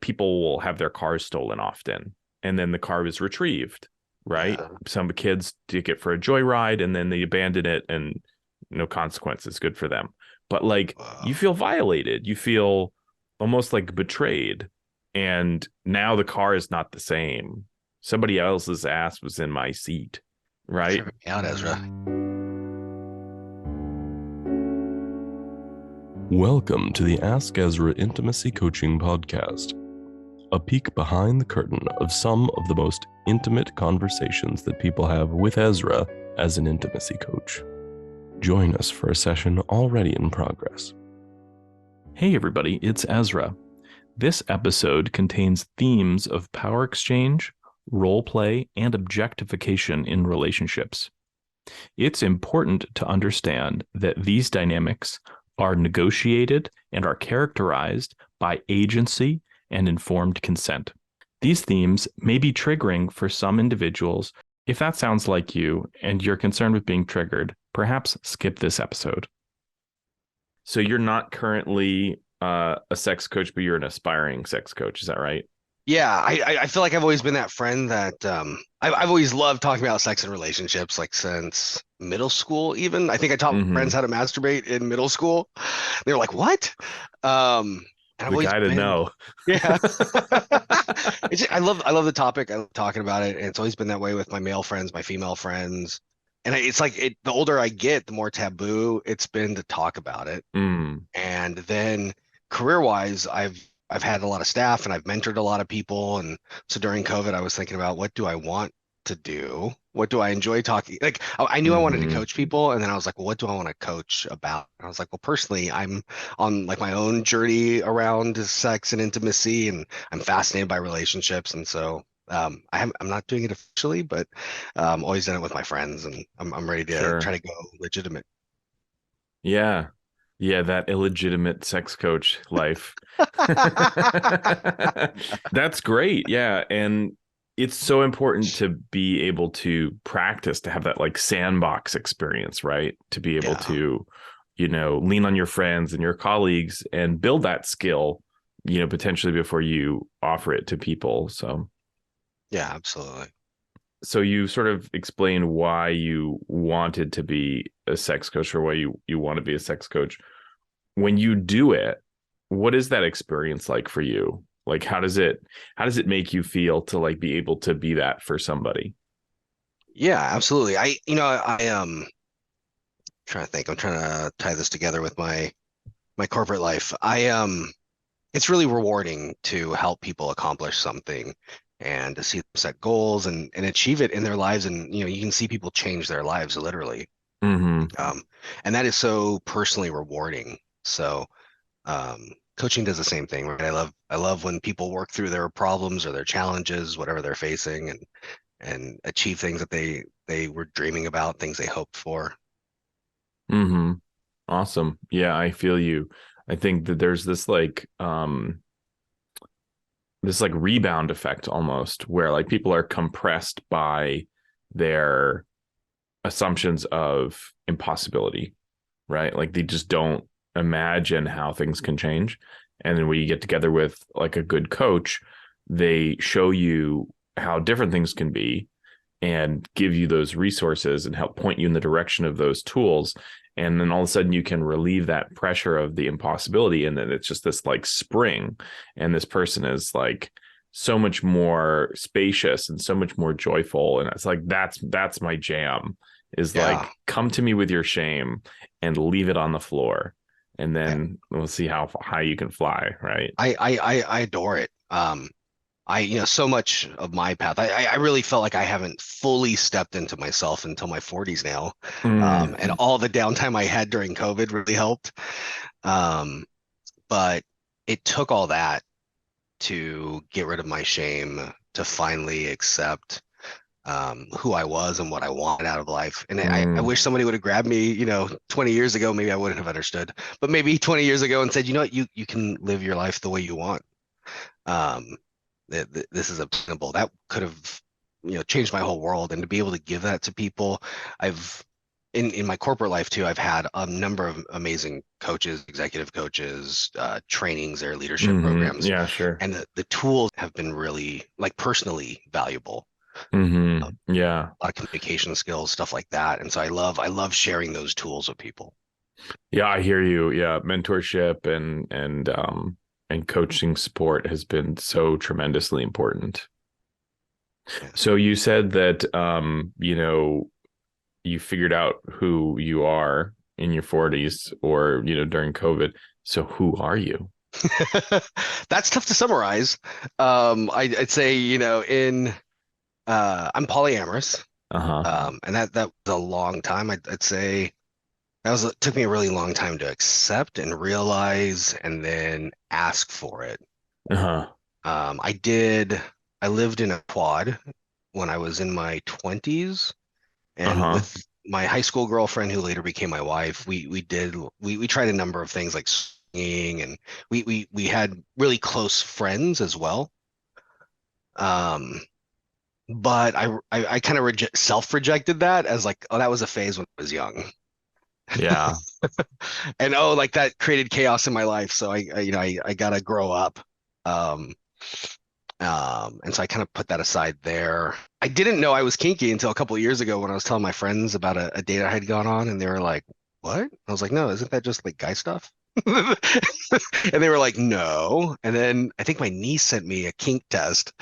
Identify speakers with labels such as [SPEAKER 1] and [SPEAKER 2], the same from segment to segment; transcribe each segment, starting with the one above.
[SPEAKER 1] people will have their cars stolen often, and then the car is retrieved, right?
[SPEAKER 2] Yeah.
[SPEAKER 1] Some kids take it for a joyride and then they abandon it and no consequences. Good for them. But like you
[SPEAKER 2] Wow.
[SPEAKER 1] feel violated, you feel almost like betrayed. And now the car is not the same. Somebody else's ass was in my seat,
[SPEAKER 2] You're
[SPEAKER 1] right?
[SPEAKER 2] tripping me out, Ezra.
[SPEAKER 3] Welcome to the Ask Ezra Intimacy Coaching Podcast, a peek behind the curtain of some of the most intimate conversations that people have with Ezra as an intimacy coach. Join us for a session already in progress.
[SPEAKER 1] Hey, everybody, it's Ezra. This episode contains themes of power exchange, role play, and objectification in relationships. It's important to understand that these dynamics are negotiated and are characterized by agency and informed consent. These themes may be triggering for some individuals. If that sounds like you and you're concerned with being triggered, perhaps skip this episode. So you're not currently a sex coach, but you're an aspiring sex coach. Is that right?
[SPEAKER 2] Yeah, I feel like I've always been that friend that I've always loved talking about sex and relationships, like since middle school even. I think I taught friends
[SPEAKER 1] Mm-hmm.
[SPEAKER 2] how to masturbate in middle school. They were like, "What?" And I've
[SPEAKER 1] The
[SPEAKER 2] always
[SPEAKER 1] guy to
[SPEAKER 2] been,
[SPEAKER 1] know.
[SPEAKER 2] yeah. I love the topic. I love talking about it, and it's always been that way with my male friends, my female friends. And it's like the older I get, the more taboo it's been to talk about it.
[SPEAKER 1] Mm,
[SPEAKER 2] And then career-wise, I've had a lot of staff and I've mentored a lot of people. And so during COVID, I was thinking about what do I want to do? What do I enjoy talking? Like I knew I wanted to
[SPEAKER 1] mm-hmm.
[SPEAKER 2] coach people, and then I was like, well, what do I want to coach about? And I was like, well, personally, I'm on like my own journey around sex and intimacy, and I'm fascinated by relationships. And so I'm not doing it officially, but always done it with my friends, and I'm ready to try
[SPEAKER 1] Sure.
[SPEAKER 2] to go legitimate.
[SPEAKER 1] Yeah. Yeah, that illegitimate sex coach life. That's great. Yeah. And it's so important to be able to practice, to have that like sandbox experience, right? To be able
[SPEAKER 2] Yeah.
[SPEAKER 1] to, lean on your friends and your colleagues and build that skill, potentially before you offer it to people.
[SPEAKER 2] Yeah, absolutely.
[SPEAKER 1] So you sort of explain why you wanted to be a sex coach or why you want to be a sex coach. When you do it, what is that experience like for you? Like how does it make you feel to like be able to be that for somebody?
[SPEAKER 2] Yeah, absolutely. I trying to think. I'm trying to tie this together with my corporate life. It's really rewarding to help people accomplish something and to see them set goals and achieve it in their lives. And you can see people change their lives literally.
[SPEAKER 1] Mm-hmm.
[SPEAKER 2] Um, and that is so personally rewarding. So coaching does the same thing, right? I love when people work through their problems or their challenges, whatever they're facing, and achieve things that they were dreaming about, things they hoped for.
[SPEAKER 1] Mm-hmm. Awesome. Yeah, I feel you. I think that there's this like rebound effect almost where like people are compressed by their assumptions of impossibility, right? Like they just don't imagine how things can change. And then when you get together with like a good coach, they show you how different things can be and give you those resources and help point you in the direction of those tools. And then all of a sudden you can relieve that pressure of the impossibility. And then it's just this like spring. And this person is like so much more spacious and so much more joyful. And it's like that's my jam is
[SPEAKER 2] Yeah.
[SPEAKER 1] like come to me with your shame and leave it on the floor. And
[SPEAKER 2] I
[SPEAKER 1] then we'll see how high you can fly, right?
[SPEAKER 2] I adore it. So much of my path, I really felt like I haven't fully stepped into myself until my 40s now. And
[SPEAKER 1] Mm,
[SPEAKER 2] all the downtime I had during COVID really helped. Um, but it took all that to get rid of my shame, to finally accept who I was and what I wanted out of life. And I
[SPEAKER 1] mm,
[SPEAKER 2] wish somebody would have grabbed me, 20 years ago, maybe I wouldn't have understood, but maybe 20 years ago and said, you know what, you can live your life the way you want. Um, this is obtainable. That could have, changed my whole world. And to be able to give that to people, I've in my corporate life too, I've had a number of amazing coaches, executive coaches, trainings, their leadership programs,
[SPEAKER 1] Yeah, sure.
[SPEAKER 2] and the tools have been really like personally valuable.
[SPEAKER 1] Yeah.
[SPEAKER 2] A lot of communication skills, stuff like that. And so I love sharing those tools with people.
[SPEAKER 1] Yeah, I hear you. Yeah, mentorship and coaching support has been so tremendously important.
[SPEAKER 2] Yeah.
[SPEAKER 1] So you said that you figured out who you are in your 40s or during COVID. So who are you?
[SPEAKER 2] That's tough to summarize. I'd say, I'm polyamorous.
[SPEAKER 1] Uh-huh.
[SPEAKER 2] And that was a long time. I'd say it took me a really long time to accept and realize and then ask for it.
[SPEAKER 1] Uh-huh.
[SPEAKER 2] I lived in a quad when I was in my 20s, and
[SPEAKER 1] Uh-huh.
[SPEAKER 2] with my high school girlfriend who later became my wife, we tried a number of things like skiing, and we had really close friends as well. Um, but I kind of self-rejected that as like, oh, that was a phase when I was young.
[SPEAKER 1] Yeah.
[SPEAKER 2] And oh, like that created chaos in my life. So I gotta grow up. Um, and so I kind of put that aside there. I didn't know I was kinky until a couple of years ago when I was telling my friends about a date I had gone on, and they were like, "What?" I was like, "No, isn't that just like guy stuff?" And they were like, "No." And then I think my niece sent me a kink test.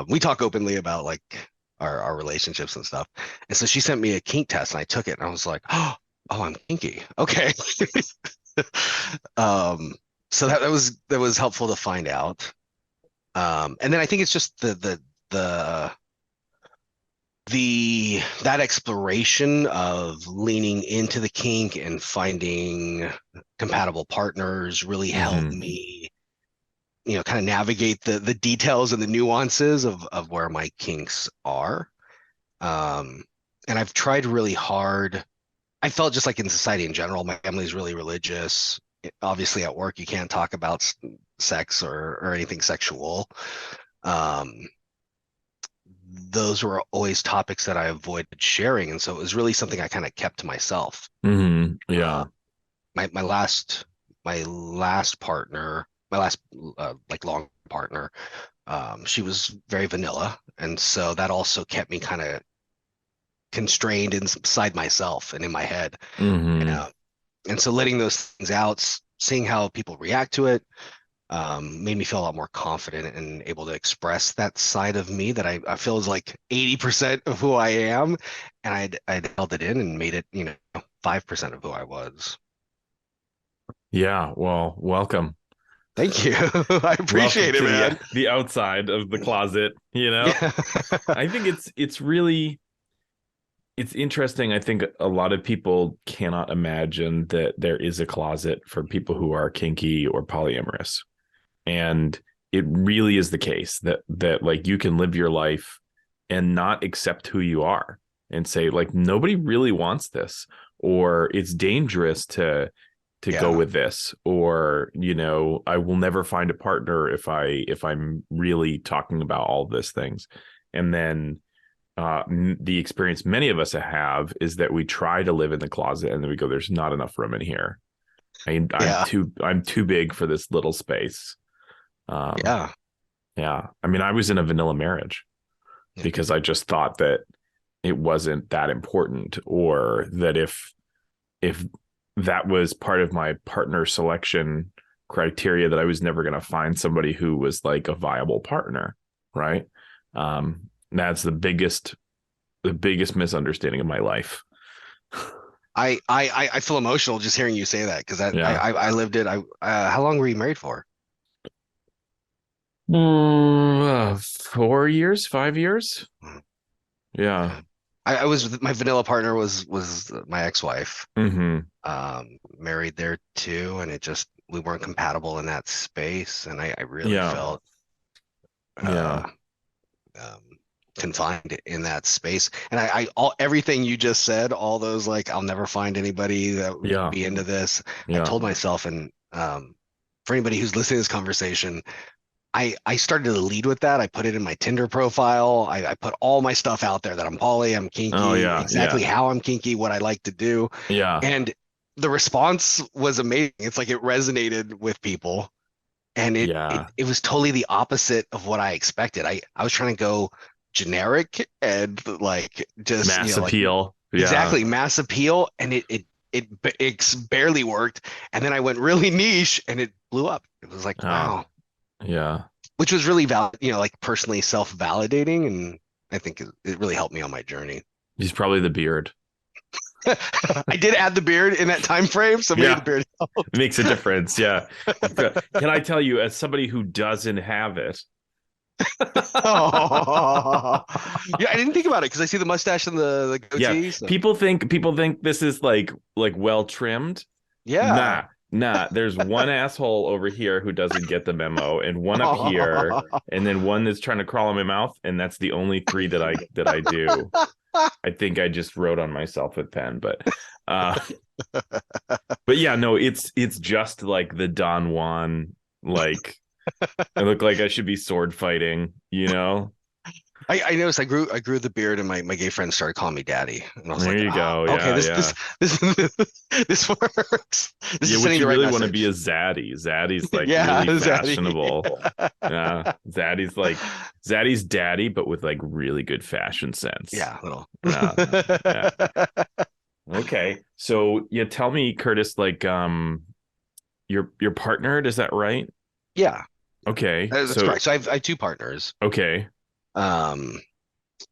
[SPEAKER 2] We talk openly about like our relationships and stuff. And so she sent me a kink test, and I took it, and I was like, "Oh, I'm kinky. Okay." Um, so that was helpful to find out. And then I think it's just the that exploration of leaning into the kink and finding compatible partners really helped
[SPEAKER 1] Mm-hmm.
[SPEAKER 2] me, kind of navigate the details and the nuances of where my kinks are. Um, and I've tried really hard. I felt just like in society in general, my family's really religious. Obviously, at work, you can't talk about sex or anything sexual. Um, those were always topics that I avoided sharing, and so it was really something I kind of kept to myself.
[SPEAKER 1] Mm-hmm.
[SPEAKER 2] Uh,
[SPEAKER 1] Yeah.
[SPEAKER 2] my last partner, my last like long partner, she was very vanilla, and so that also kept me kind of constrained inside myself and in my head.
[SPEAKER 1] Mm-hmm.
[SPEAKER 2] Uh, and so letting those things out, seeing how people react to it, made me feel a lot more confident and able to express that side of me that I feel is like 80% of who I am. And I'd held it in and made it, 5% of who I was.
[SPEAKER 1] Yeah. Well, welcome.
[SPEAKER 2] Thank you. I
[SPEAKER 1] Welcome
[SPEAKER 2] appreciate it,
[SPEAKER 1] to the
[SPEAKER 2] man.
[SPEAKER 1] the outside of the closet,
[SPEAKER 2] Yeah.
[SPEAKER 1] I think it's really it's interesting. I think a lot of people cannot imagine that there is a closet for people who are kinky or polyamorous. And it really is the case that like you can live your life and not accept who you are and say like nobody really wants this, or it's dangerous to go
[SPEAKER 2] Yeah.
[SPEAKER 1] with this, or I will never find a partner if I'm really talking about all this things. And then the experience many of us have is that we try to live in the closet and then we go, there's not enough room in here.
[SPEAKER 2] Yeah.
[SPEAKER 1] I'm too big for this little space. um
[SPEAKER 2] Yeah.
[SPEAKER 1] yeah, I mean, I was in a vanilla marriage
[SPEAKER 2] Yeah.
[SPEAKER 1] because I just thought that it wasn't that important, or that if that was part of my partner selection criteria, that I was never going to find somebody who was like a viable partner, right? That's the biggest misunderstanding of my life.
[SPEAKER 2] I feel emotional just hearing you say that because
[SPEAKER 1] Yeah.
[SPEAKER 2] I lived it. How long were you married for?
[SPEAKER 1] 4 years, 5 years.
[SPEAKER 2] Mm,
[SPEAKER 1] Yeah.
[SPEAKER 2] yeah. I was my vanilla partner was my ex-wife.
[SPEAKER 1] Mm-hmm.
[SPEAKER 2] Married there too, and we weren't compatible in that space, and I really
[SPEAKER 1] Yeah.
[SPEAKER 2] felt
[SPEAKER 1] Yeah.
[SPEAKER 2] uh, um, confined in that space. And all everything you just said, all those like I'll never find anybody that would
[SPEAKER 1] Yeah.
[SPEAKER 2] be into this. I
[SPEAKER 1] Yeah.
[SPEAKER 2] told myself, and for anybody who's listening to this conversation, I started to lead with that. I put it in my Tinder profile. I put all my stuff out there that I'm poly, I'm
[SPEAKER 1] Oh
[SPEAKER 2] kinky,
[SPEAKER 1] yeah,
[SPEAKER 2] exactly
[SPEAKER 1] yeah,
[SPEAKER 2] how I'm kinky, what I like to do.
[SPEAKER 1] yeah,
[SPEAKER 2] And the response was amazing. It's like it resonated with people. And
[SPEAKER 1] yeah.
[SPEAKER 2] it was totally the opposite of what I expected. I was trying to go generic and like just,
[SPEAKER 1] Mass
[SPEAKER 2] like
[SPEAKER 1] appeal. Yeah.
[SPEAKER 2] exactly mass appeal, and it's barely worked. And then I went really niche and it blew up. It was like,
[SPEAKER 1] Oh,
[SPEAKER 2] wow,
[SPEAKER 1] yeah.
[SPEAKER 2] which was really like personally self-validating, and I think it really helped me on my journey.
[SPEAKER 1] He's probably the beard.
[SPEAKER 2] I did add the beard in that time frame, so maybe the
[SPEAKER 1] Yeah,
[SPEAKER 2] beard helped.
[SPEAKER 1] it makes a difference. Yeah. Can I tell you, as somebody who doesn't have it,
[SPEAKER 2] Oh, yeah, I didn't think about it because I see the mustache and the
[SPEAKER 1] yeah,
[SPEAKER 2] goatee. So
[SPEAKER 1] people think this is like well trimmed.
[SPEAKER 2] yeah.
[SPEAKER 1] Nah. There's one asshole over here who doesn't get the memo, and one up here, and then one that's trying to crawl in my mouth, and that's the only three that I do. I think I just wrote on myself with pen, uh but yeah, no, it's just like the Don Juan, like I look like I should be sword fighting, you know?
[SPEAKER 2] I noticed I grew the beard, and my gay friends started calling me daddy, and I was
[SPEAKER 1] There
[SPEAKER 2] like,
[SPEAKER 1] you
[SPEAKER 2] oh,
[SPEAKER 1] go.
[SPEAKER 2] okay,
[SPEAKER 1] Yeah, yeah.
[SPEAKER 2] this this works. This
[SPEAKER 1] Yeah,
[SPEAKER 2] is
[SPEAKER 1] what
[SPEAKER 2] sending
[SPEAKER 1] you
[SPEAKER 2] the right
[SPEAKER 1] really want to be
[SPEAKER 2] message.
[SPEAKER 1] a zaddy. Zaddy's like
[SPEAKER 2] Yeah,
[SPEAKER 1] really
[SPEAKER 2] zaddy.
[SPEAKER 1] fashionable. Yeah. Zaddy's daddy, but with like really good fashion sense.
[SPEAKER 2] Yeah, little.
[SPEAKER 1] Yeah. Yeah. Okay. So yeah, tell me, Curtis, like your partnered, is that right?
[SPEAKER 2] Yeah,
[SPEAKER 1] Okay.
[SPEAKER 2] that's
[SPEAKER 1] So
[SPEAKER 2] correct. So I have two partners.
[SPEAKER 1] okay.
[SPEAKER 2] Um,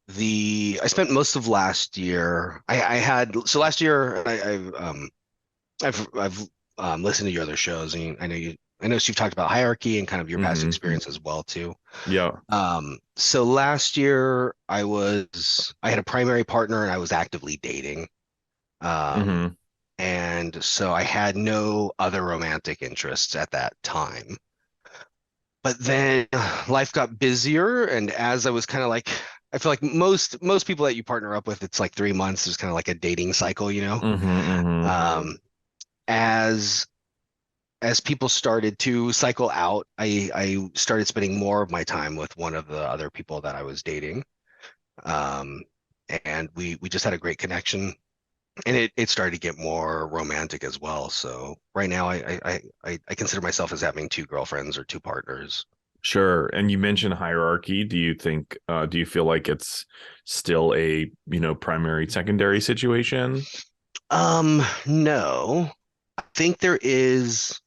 [SPEAKER 2] I spent most of last year. I had so last year I've listened to your other shows, and I know you've talked about hierarchy and kind of your past
[SPEAKER 1] Mm-hmm.
[SPEAKER 2] experience as well too.
[SPEAKER 1] Yeah.
[SPEAKER 2] So last year I had a primary partner and I was actively dating. Um,
[SPEAKER 1] Mm-hmm.
[SPEAKER 2] and so I had no other romantic interests at that time. But then life got busier, and as I was kind of like, I feel like most people that you partner up with, it's like 3 months. It's kind of like a dating cycle, you know.
[SPEAKER 1] Mm-hmm. Mm-hmm.
[SPEAKER 2] Um, as as people started to cycle out, I started spending more of my time with one of the other people that I was dating. Um, and we just had a great connection, and it started to get more romantic as well. So right now I consider myself as having two girlfriends or two partners.
[SPEAKER 1] Sure. And you mentioned hierarchy. Do you feel like it's still a, primary, secondary situation?
[SPEAKER 2] No, I think there is.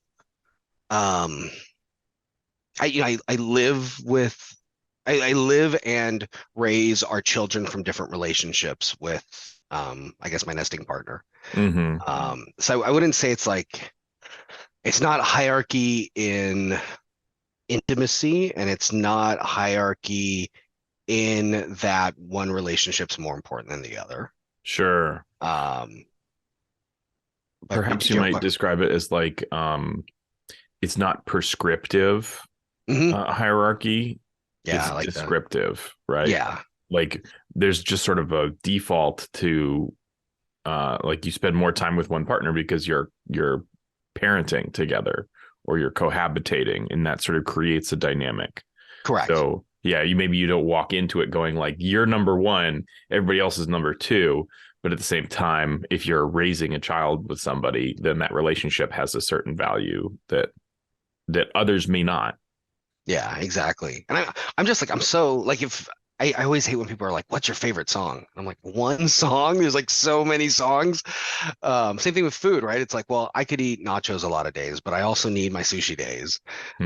[SPEAKER 2] Um, I live with I live and raise our children from different relationships with I guess my nesting partner.
[SPEAKER 1] Mm-hmm.
[SPEAKER 2] So I wouldn't say it's not hierarchy in intimacy, and it's not hierarchy in that one relationship's more important than the other.
[SPEAKER 1] Sure.
[SPEAKER 2] Um, but
[SPEAKER 1] Perhaps
[SPEAKER 2] did
[SPEAKER 1] you
[SPEAKER 2] you have a
[SPEAKER 1] might
[SPEAKER 2] question?
[SPEAKER 1] describe it as like it's not prescriptive
[SPEAKER 2] Hmm.
[SPEAKER 1] hierarchy,
[SPEAKER 2] Yeah,
[SPEAKER 1] it's
[SPEAKER 2] I like that.
[SPEAKER 1] descriptive, right?
[SPEAKER 2] Yeah,
[SPEAKER 1] Like there's just sort of a default to like you spend more time with one partner because you're parenting together or you're cohabitating, and that sort of creates a dynamic.
[SPEAKER 2] correct.
[SPEAKER 1] So yeah, you don't walk into it going like you're number one, everybody else is number two. But at the same time, if you're raising a child with somebody, then that relationship has a certain value that others may not.
[SPEAKER 2] Yeah, exactly. And I'm just like, I'm so like, if I always hate when people are like, what's your favorite song? I'm like, one song? There's like so many songs. Same thing with food, right? It's like, well, I could eat nachos a lot of days, but I also need my sushi days.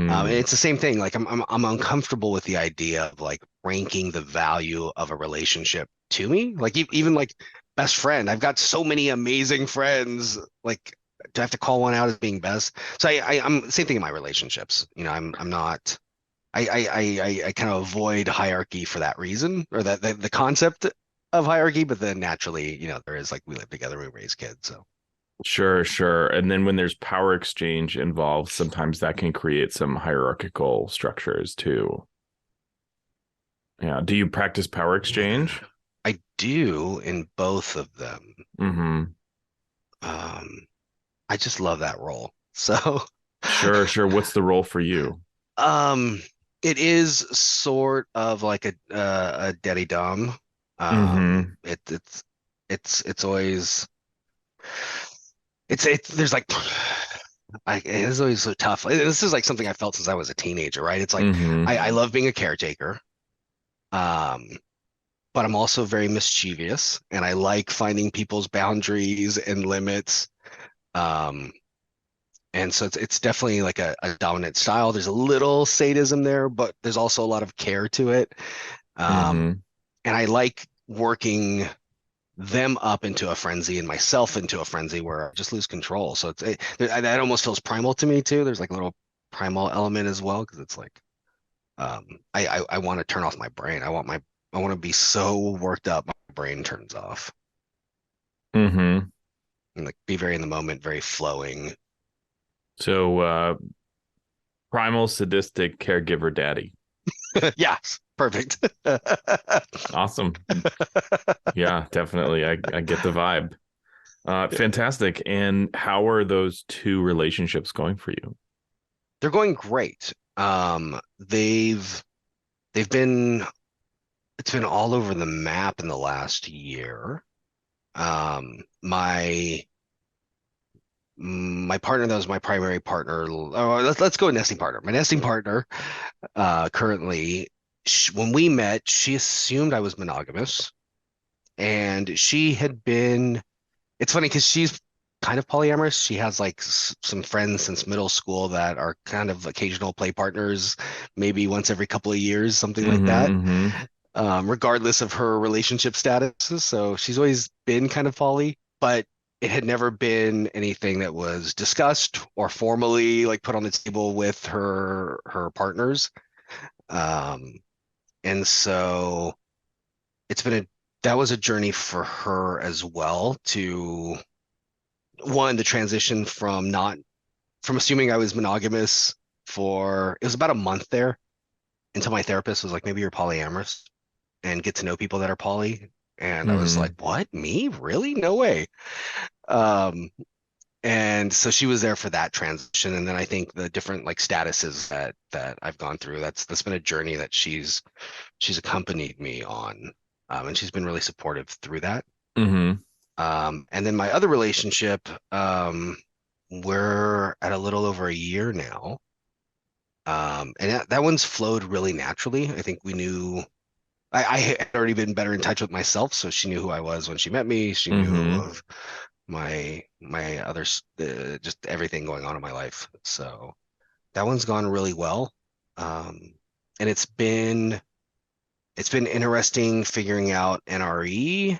[SPEAKER 2] And
[SPEAKER 1] Hmm.
[SPEAKER 2] it's the same thing. Like I'm uncomfortable with the idea of like ranking the value of a relationship to me. Like even like best friend. I've got so many amazing friends. Like, do I have to call one out as being best? So I'm same thing in my relationships. I'm not. I kind of avoid hierarchy for that reason, or that the concept of hierarchy. But then naturally, there is like we live together, we raise kids. So
[SPEAKER 1] Sure, sure. And then when there's power exchange involved, sometimes that can create some hierarchical structures too. Yeah. Do you practice power exchange?
[SPEAKER 2] I do in both of them.
[SPEAKER 1] Mm-hmm.
[SPEAKER 2] Um, I just love that role. So,
[SPEAKER 1] Sure, sure. What's the role for you?
[SPEAKER 2] um, It is sort of like a daddy dom.
[SPEAKER 1] Mm-hmm.
[SPEAKER 2] It's always it's there's like it's always so tough. This is like something I felt since I was a teenager, right? It's like
[SPEAKER 1] Mm-hmm.
[SPEAKER 2] I love being a caretaker, um, but I'm also very mischievous, and I like finding people's boundaries and limits. Um, and so it's definitely like a dominant style. There's a little sadism there, but there's also a lot of care to it. Um,
[SPEAKER 1] Mm-hmm.
[SPEAKER 2] and I like working them up into a frenzy and myself into a frenzy where I just lose control. So that almost feels primal to me too. There's like a little primal element as well because it's like I want to turn off my brain. I want to be so worked up my brain turns off
[SPEAKER 1] Mm-hmm.
[SPEAKER 2] and like be very in the moment, very flowing.
[SPEAKER 1] So primal sadistic caregiver daddy.
[SPEAKER 2] Yes, perfect.
[SPEAKER 1] Awesome. Yeah, definitely. I get the vibe. Fantastic. And how are those two relationships going for you?
[SPEAKER 2] They're going great. They've been it's been all over the map in the last year. My partner that was my primary partner. Oh, let's go with nesting partner. My nesting partner, currently, when we met, she assumed I was monogamous, and she had been. It's funny because she's kind of polyamorous. She has like some friends since middle school that are kind of occasional play partners, maybe once every couple of years, something like that.
[SPEAKER 1] Mm-hmm. Mm-hmm.
[SPEAKER 2] Regardless of her relationship status. So she's always been kind of poly, but it had never been anything that was discussed or formally like put on the table with her partners. Um, and so it's been a that was a journey for her as well to one, the transition from not from assuming I was monogamous for it was about a month there until my therapist was like, maybe you're polyamorous and get to know people that are poly. And I was like,
[SPEAKER 1] Mm-hmm.
[SPEAKER 2] what? Me? Really? No way. Um, and so she was there for that transition. And then I think the different like statuses that I've gone through, that's been a journey that she's accompanied me on. And she's been really supportive through that.
[SPEAKER 1] Mm-hmm.
[SPEAKER 2] And then my other relationship, we're at a little over a year now. And that one's flowed really naturally. I think we knew I had already been better in touch with myself, so she knew who I was when she met me. She knew
[SPEAKER 1] Mm-hmm.
[SPEAKER 2] of my other just everything going on in my life. So that one's gone really well. Um, and it's been interesting figuring out NRE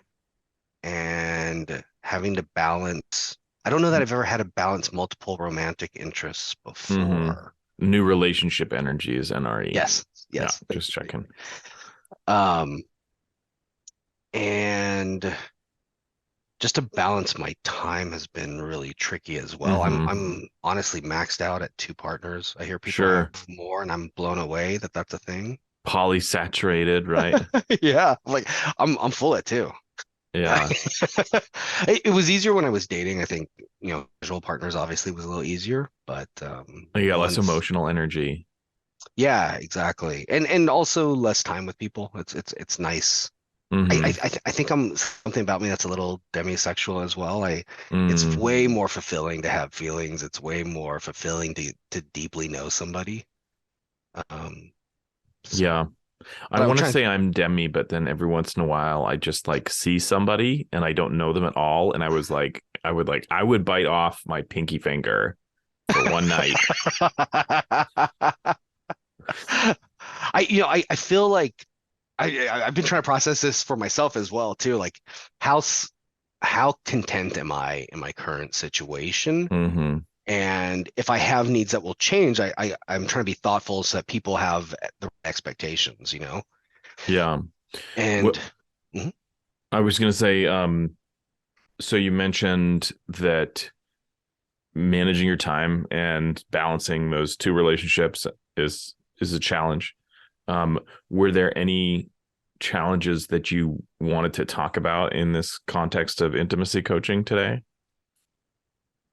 [SPEAKER 2] and having to balance. I don't know that I've ever had to balance multiple romantic interests
[SPEAKER 1] Mm-hmm.
[SPEAKER 2] before.
[SPEAKER 1] New relationship energy is NRE.
[SPEAKER 2] Yes,
[SPEAKER 1] Yeah,
[SPEAKER 2] yes.
[SPEAKER 1] just checking.
[SPEAKER 2] Um, and just to balance my time has been really tricky as well.
[SPEAKER 1] Mm-hmm.
[SPEAKER 2] I'm honestly maxed out at two partners. I hear people have
[SPEAKER 1] Sure.
[SPEAKER 2] more, and I'm blown away that that's a thing.
[SPEAKER 1] Polysaturated, right?
[SPEAKER 2] Yeah, like I'm full at two.
[SPEAKER 1] Yeah.
[SPEAKER 2] It was easier when I was dating. I think, casual partners obviously was a little easier, but
[SPEAKER 1] You got less
[SPEAKER 2] once,
[SPEAKER 1] emotional energy.
[SPEAKER 2] yeah, exactly, and also less time with people. It's nice.
[SPEAKER 1] Mm-hmm.
[SPEAKER 2] I think I'm something about me that's a little demisexual as well. It's
[SPEAKER 1] Mm.
[SPEAKER 2] way more fulfilling to have feelings. It's way more fulfilling to deeply know somebody. Um, so,
[SPEAKER 1] Yeah. I
[SPEAKER 2] but I'm
[SPEAKER 1] want to
[SPEAKER 2] trying.
[SPEAKER 1] say I'm Demi, but then every once in a while I just like see somebody and I don't know them at all. And I would bite off my pinky finger for one night.
[SPEAKER 2] I feel like I've been trying to process this for myself as well too. Like how how content am I in my current situation?
[SPEAKER 1] Mm-hmm.
[SPEAKER 2] And if I have needs that will change, I'm trying to be thoughtful so that people have the expectations.
[SPEAKER 1] Yeah.
[SPEAKER 2] And
[SPEAKER 1] What
[SPEAKER 2] mhm.
[SPEAKER 1] I was gonna say, so you mentioned that managing your time and balancing those two relationships is a challenge. Were there any challenges that you wanted to talk about in this context of intimacy coaching today?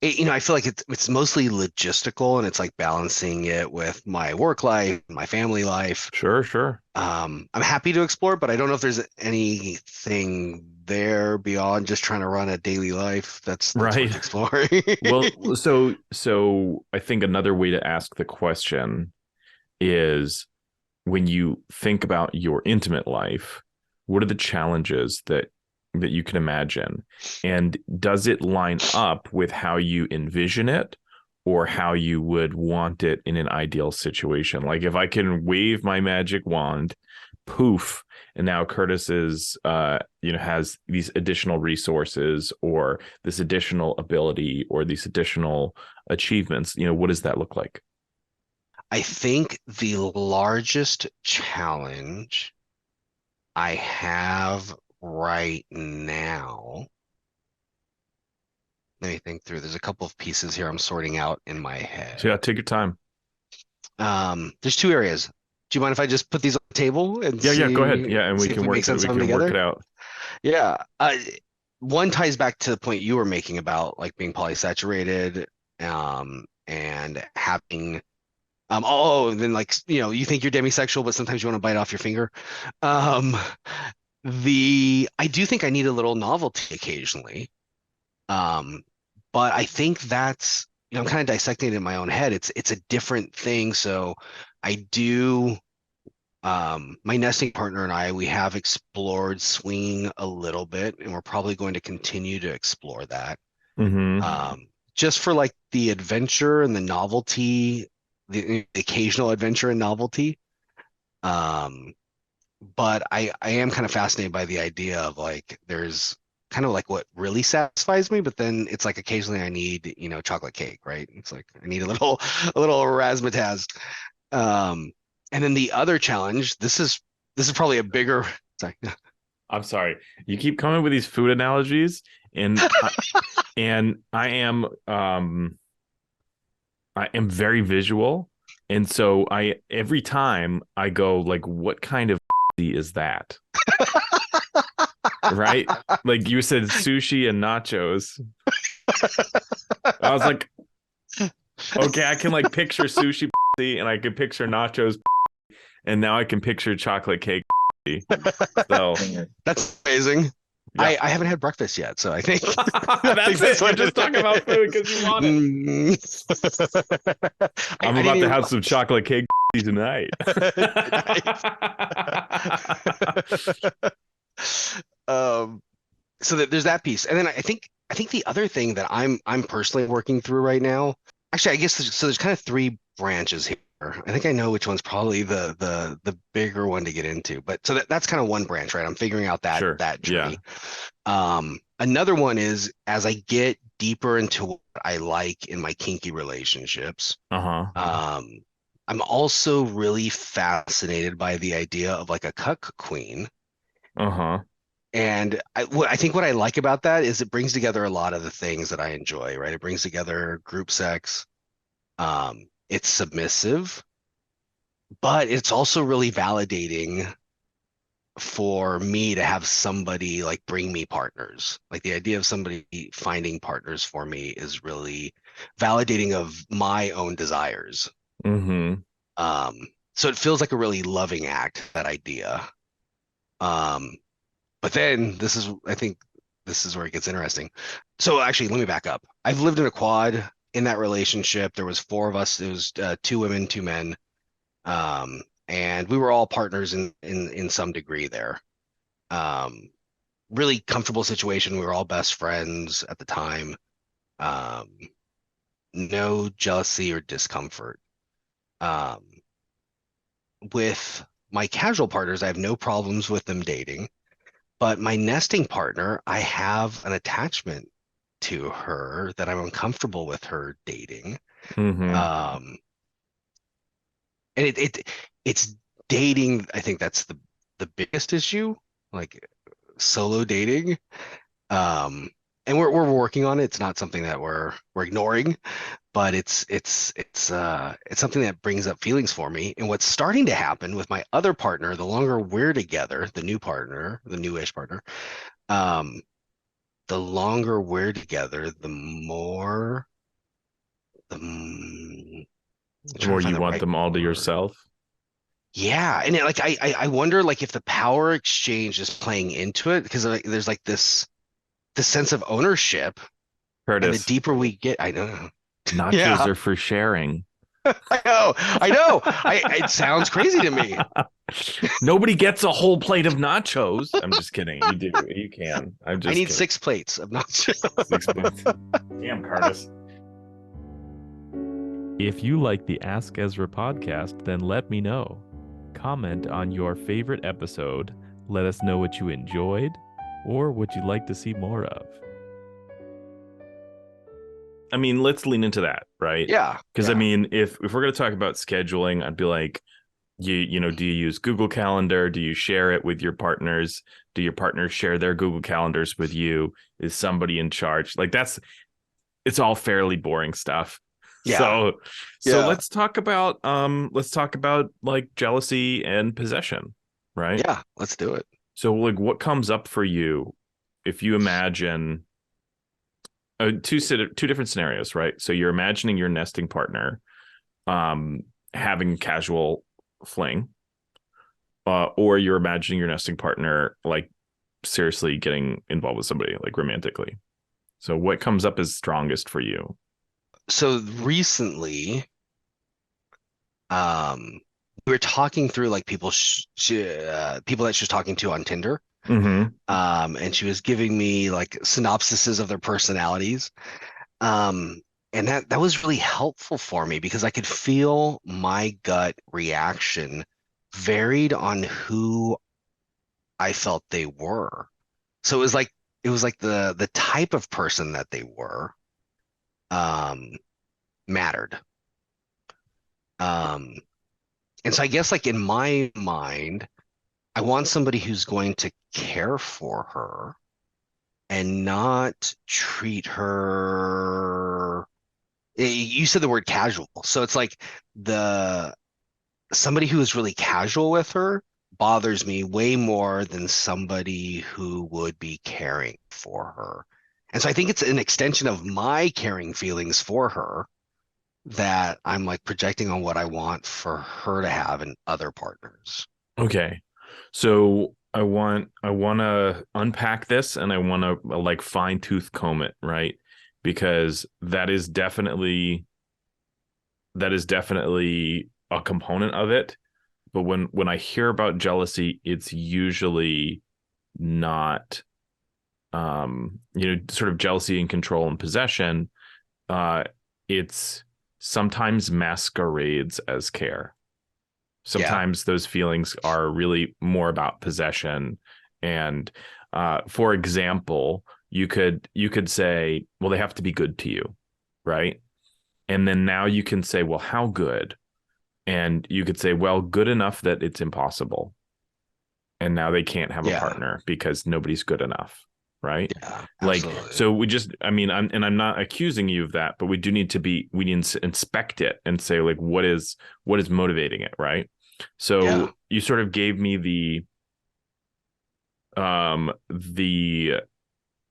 [SPEAKER 2] I feel like it's mostly logistical, and it's like balancing it with my work life, my family life.
[SPEAKER 1] Sure.
[SPEAKER 2] I'm happy to explore, but I don't know if there's anything there beyond just trying to run a daily life that's
[SPEAKER 1] Right.
[SPEAKER 2] worth exploring.
[SPEAKER 1] Well, so I think another way to ask the question is, when you think about your intimate life, what are the challenges that you can imagine? And does it line up with how you envision it or how you would want it in an ideal situation? Like if I can wave my magic wand, poof, and now Curtis is has these additional resources or this additional ability or these additional achievements, what does that look like?
[SPEAKER 2] I think the largest challenge I have right now, let me think through. There's a couple of pieces here I'm sorting out in my
[SPEAKER 1] So yeah,
[SPEAKER 2] head.
[SPEAKER 1] take your time.
[SPEAKER 2] There's two areas. Do you mind if I just put these on the table and
[SPEAKER 1] Yeah, go ahead.
[SPEAKER 2] see
[SPEAKER 1] Yeah, and
[SPEAKER 2] see if we make sense
[SPEAKER 1] we
[SPEAKER 2] of them
[SPEAKER 1] can work it
[SPEAKER 2] together?
[SPEAKER 1] out.
[SPEAKER 2] Yeah. One ties back to the point you were making about like being polysaturated, and having and then like you think you're demisexual, but sometimes you want to bite off your finger. Um, I do think I need a little novelty occasionally. Um, but I think that's, I'm kind of dissecting it in my own head. It's a different thing. So I do, my nesting partner and I, we have explored swinging a little bit, and we're probably going to continue to explore that.
[SPEAKER 1] Mm-hmm.
[SPEAKER 2] Just for like the adventure and the novelty, the occasional adventure and novelty. Um, but I am kind of fascinated by the idea of like there's kind of like what really satisfies me, but then it's like occasionally I need, chocolate cake, right? It's like I need a little razzmatazz. Um, and then the other challenge, this is probably a bigger, sorry.
[SPEAKER 1] I'm sorry. You keep coming with these food analogies, and I am very visual, and so I every time I go like, what kind of is that? Right? Like you said, sushi and nachos. I was like, okay, I can like picture sushi and I can picture nachos, and now I can picture chocolate cake. So
[SPEAKER 2] That's amazing.
[SPEAKER 1] yeah.
[SPEAKER 2] I haven't had breakfast yet, so I think I think
[SPEAKER 1] That's
[SPEAKER 2] that's
[SPEAKER 1] it. You're
[SPEAKER 2] what
[SPEAKER 1] just
[SPEAKER 2] it
[SPEAKER 1] talking about food because you want it.
[SPEAKER 2] is.
[SPEAKER 1] I'm
[SPEAKER 2] I didn't
[SPEAKER 1] about to
[SPEAKER 2] even
[SPEAKER 1] have some chocolate cake tonight.
[SPEAKER 2] Nice. Um, so that there's that piece, and then I think the other thing that I'm personally working through right now. Actually, I guess there's kind of three branches here. I think I know which one's probably the bigger one to get into, but so that's kind of one branch, right? I'm figuring out that
[SPEAKER 1] Sure.
[SPEAKER 2] that
[SPEAKER 1] Yeah.
[SPEAKER 2] journey. Another one is as I get deeper into what I like in my kinky relationships.
[SPEAKER 1] Uh-huh.
[SPEAKER 2] Um, I'm also really fascinated by the idea of like a cuck queen.
[SPEAKER 1] Uh-huh.
[SPEAKER 2] And I think what I like about that is it brings together a lot of the things that I enjoy, right? It brings together group sex. It's submissive, but it's also really validating for me to have somebody like bring me partners. Like the idea of somebody finding partners for me is really validating of my own desires.
[SPEAKER 1] Mm-hmm.
[SPEAKER 2] Um, so it feels like a really loving act, that idea. Um, but then I think this is where it gets interesting. So actually, let me back up. I've lived in a quad. In that relationship, there was four of us. It was two women, two men, and we were all partners in some degree there. Um, Really comfortable situation. We were all best friends at the time. Um, no jealousy or discomfort. Um, with my casual partners, I have no problems with them dating. But my nesting partner, I have an attachment to her that I'm uncomfortable with her dating.
[SPEAKER 1] Mm-hmm.
[SPEAKER 2] And it's dating. I think that's the biggest issue, like solo dating. Um, and we're working on it. It's not something that we're ignoring, but it's something that brings up feelings for me. And what's starting to happen with my other partner, the longer we're together, the new partner, the newish partner, um, the longer we're together, the more
[SPEAKER 1] Or you want them all to yourself?
[SPEAKER 2] Yeah, and I wonder like if the power exchange is playing into it because like, there's like this sense of ownership, and the
[SPEAKER 1] Curtis,
[SPEAKER 2] deeper we get, I know.
[SPEAKER 1] nachos
[SPEAKER 2] Yeah,
[SPEAKER 1] are for sharing.
[SPEAKER 2] I know. It sounds crazy to me.
[SPEAKER 1] Nobody gets a whole plate of nachos. I'm just kidding. You do. You can. I'm
[SPEAKER 2] I
[SPEAKER 1] just
[SPEAKER 2] need
[SPEAKER 1] kidding.
[SPEAKER 2] 6 plates of nachos.
[SPEAKER 1] 6 plates. Damn, Curtis. If you like the Ask Ezra podcast, then let me know. Comment on your favorite episode. Let us know what you enjoyed or what you'd like to see more of. I mean, let's lean into that, right?
[SPEAKER 2] Yeah.
[SPEAKER 1] Because I mean, if we're going to talk about scheduling, I'd be like, you know, do you use Google Calendar? Do you share it with your partners? Do your partners share their Google Calendars with you? Is somebody in charge? Like it's all fairly boring stuff.
[SPEAKER 2] Yeah.
[SPEAKER 1] So let's talk about like jealousy and possession, right?
[SPEAKER 2] Yeah, let's do it.
[SPEAKER 1] So like what comes up for you if you imagine two different scenarios, right? So you're imagining your nesting partner having casual fling, or you're imagining your nesting partner like seriously getting involved with somebody like romantically. So what comes up as strongest for you?
[SPEAKER 2] So recently, we were talking through like people people that she was talking to on Tinder.
[SPEAKER 1] Mm-hmm.
[SPEAKER 2] And she was giving me like synopsises of their personalities. And that was really helpful for me because I could feel my gut reaction varied on who I felt they were. So it was like the type of person that they were mattered. Um, and so I guess like in my mind, I want somebody who's going to care for her and not treat her. You said the word casual, so it's like the somebody who is really casual with her bothers me way more than somebody who would be caring for her. And so I think it's an extension of my caring feelings for her that I'm like projecting on what I want for her to have in other partners.
[SPEAKER 1] Okay. So I want to unpack this and I want to like fine tooth comb it, right? Because that is definitely a component of it. But when I hear about jealousy, it's usually not sort of jealousy and control and possession. It's sometimes masquerades as care. Sometimes those feelings are really more about possession. And for example, you could say, well, they have to be good to you, right? And then now you can say, well, how good? And you could say, well, good enough that it's impossible. And now they can't have a partner because nobody's good enough, right?
[SPEAKER 2] Yeah,
[SPEAKER 1] like,
[SPEAKER 2] absolutely.
[SPEAKER 1] so we just, I mean, I'm not accusing you of that, but we need to inspect it and say, like, what is motivating it, right? So you sort of gave me the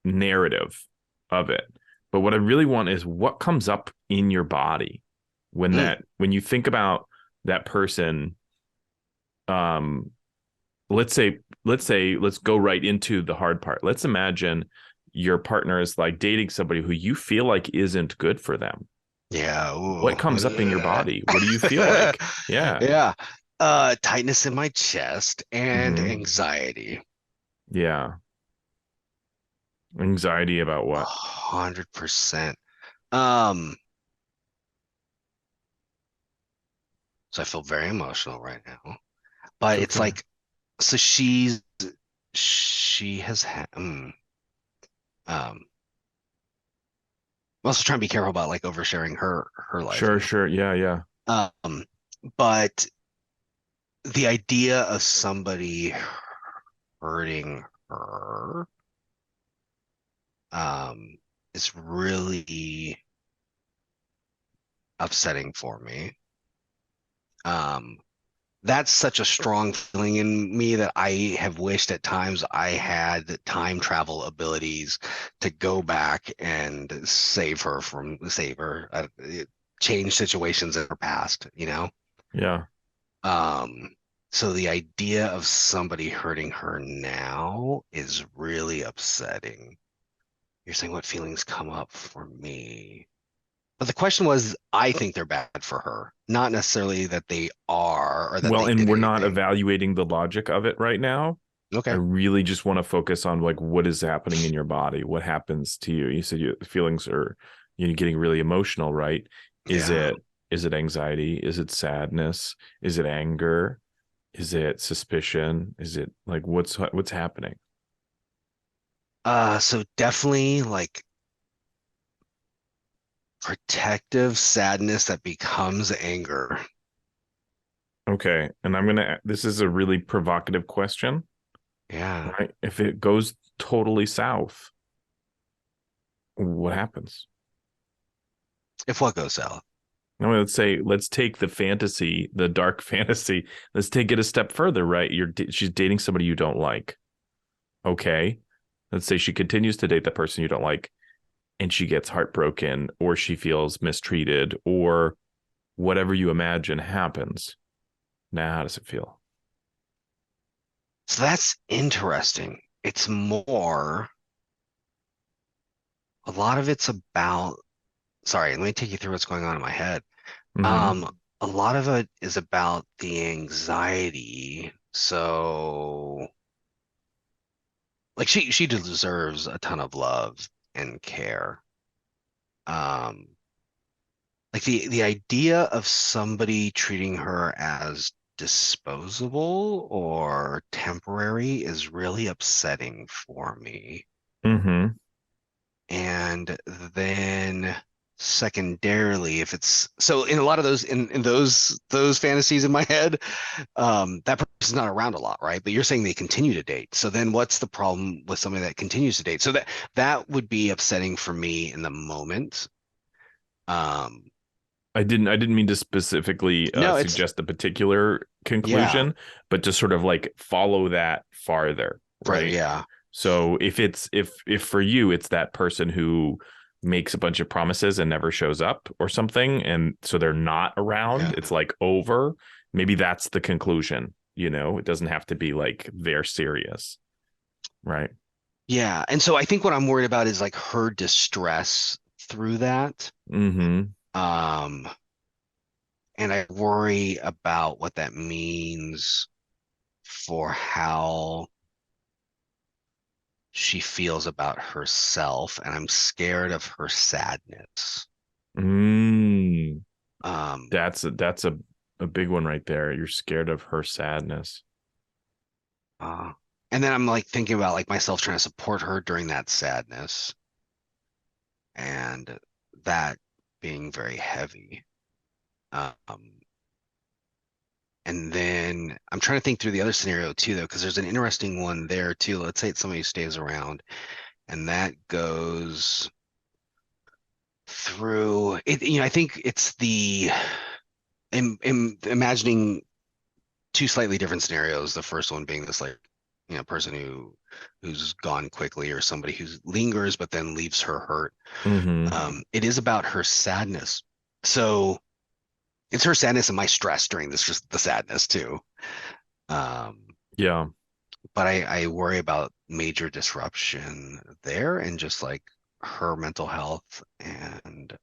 [SPEAKER 1] narrative of it. But what I really want is what comes up in your body when you think about that person. Let's go right into the hard part. Let's imagine your partner is like dating somebody who you feel like isn't good for them.
[SPEAKER 2] Yeah. Ooh.
[SPEAKER 1] What comes up in your body? What do you feel like? Yeah.
[SPEAKER 2] Yeah. Tightness in my chest and anxiety.
[SPEAKER 1] Yeah. Anxiety about what?
[SPEAKER 2] 100%. So I feel very emotional right now, but it's like, so she has had, I'm also trying to be careful about like oversharing her life.
[SPEAKER 1] Sure. Yeah.
[SPEAKER 2] But the idea of somebody hurting her, is really upsetting for me. That's such a strong feeling in me that I have wished at times I had time travel abilities to go back and save her. change situations in her past,
[SPEAKER 1] Yeah.
[SPEAKER 2] Um, so the idea of somebody hurting her now is really upsetting. You're saying what feelings come up for me? But the question was, I think they're bad for her, not necessarily that they are or that
[SPEAKER 1] Well,
[SPEAKER 2] they
[SPEAKER 1] and
[SPEAKER 2] did
[SPEAKER 1] we're not
[SPEAKER 2] anything.
[SPEAKER 1] evaluating the logic of it right now. I
[SPEAKER 2] Okay.
[SPEAKER 1] really just want to focus on like what is happening in your body, what happens to you. You said your feelings are getting really emotional, right? Is
[SPEAKER 2] Yeah.
[SPEAKER 1] it anxiety? Is it sadness? Is it anger? Is it suspicion? Is it like what's happening?
[SPEAKER 2] So definitely like protective sadness that becomes anger.
[SPEAKER 1] Okay, and this is a really provocative question,
[SPEAKER 2] Yeah.
[SPEAKER 1] right? If it goes totally south, what happens?
[SPEAKER 2] If what goes south.
[SPEAKER 1] Now, let's take the fantasy, the dark fantasy. Let's take it a step further, right? She's dating somebody you don't like. Okay. Let's say she continues to date the person you don't like and she gets heartbroken or she feels mistreated or whatever you imagine happens. Now, how does it feel?
[SPEAKER 2] So that's interesting. It's more, a lot of it's about, sorry, let me take you through what's going on in my head.
[SPEAKER 1] Mm-hmm.
[SPEAKER 2] Um, a lot of it is about the anxiety. So, like she deserves a ton of love and care. Um, like the idea of somebody treating her as disposable or temporary is really upsetting for me.
[SPEAKER 1] Mm-hmm.
[SPEAKER 2] And then secondarily, if it's so in a lot of those in those fantasies in my head, that person's not around a lot, right? But you're saying they continue to date. So then what's the problem with somebody that continues to date? So that would be upsetting for me in the moment. Um,
[SPEAKER 1] I didn't mean to specifically
[SPEAKER 2] no, it's
[SPEAKER 1] suggest a particular
[SPEAKER 2] yeah,
[SPEAKER 1] conclusion, but to sort of like follow that farther,
[SPEAKER 2] right,
[SPEAKER 1] right?
[SPEAKER 2] yeah,
[SPEAKER 1] So if for you it's that person who makes a bunch of promises and never shows up or something, and so they're not around,
[SPEAKER 2] yeah,
[SPEAKER 1] it's like over. Maybe that's the conclusion. It doesn't have to be like they're serious, right?
[SPEAKER 2] yeah. And so I think what I'm worried about is like her distress through that.
[SPEAKER 1] Mm-hmm.
[SPEAKER 2] Um, and I worry about what that means for how she feels about herself, and I'm scared of her sadness.
[SPEAKER 1] Mm.
[SPEAKER 2] Um,
[SPEAKER 1] That's a big one right there. You're scared of her sadness.
[SPEAKER 2] uh, and then I'm like thinking about like myself trying to support her during that sadness and that being very heavy. Um, and then I'm trying to think through the other scenario too, though, because there's an interesting one there too. Let's say it's somebody who stays around, and that goes through it. I think it's the imagining two slightly different scenarios. The first one being this like, person who's gone quickly or somebody who lingers but then leaves her hurt.
[SPEAKER 1] Mm-hmm.
[SPEAKER 2] It is about her sadness. So it's her sadness and my stress during this, just the sadness too. Um,
[SPEAKER 1] Yeah.
[SPEAKER 2] but I worry about major disruption there and just like her mental health. And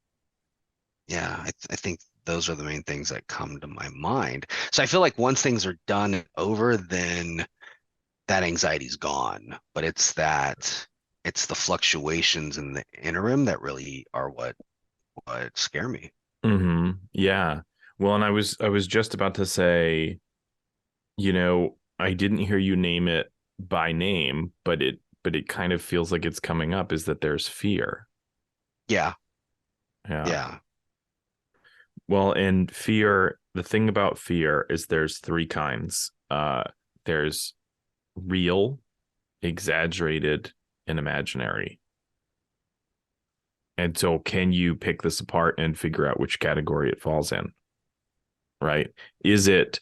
[SPEAKER 2] yeah, I think those are the main things that come to my mind. So I feel like once things are done and over, then that anxiety's gone. But it's the fluctuations in the interim that really are what scare me.
[SPEAKER 1] Mm-hmm. Yeah. Well, and I was just about to say, I didn't hear you name it by name, but it kind of feels like it's coming up is that there's fear.
[SPEAKER 2] Yeah,
[SPEAKER 1] Yeah.
[SPEAKER 2] yeah,
[SPEAKER 1] Well, and fear, the thing about fear is there's three kinds. There's real, exaggerated, and imaginary. And so can you pick this apart and figure out which category it falls in, right? Is it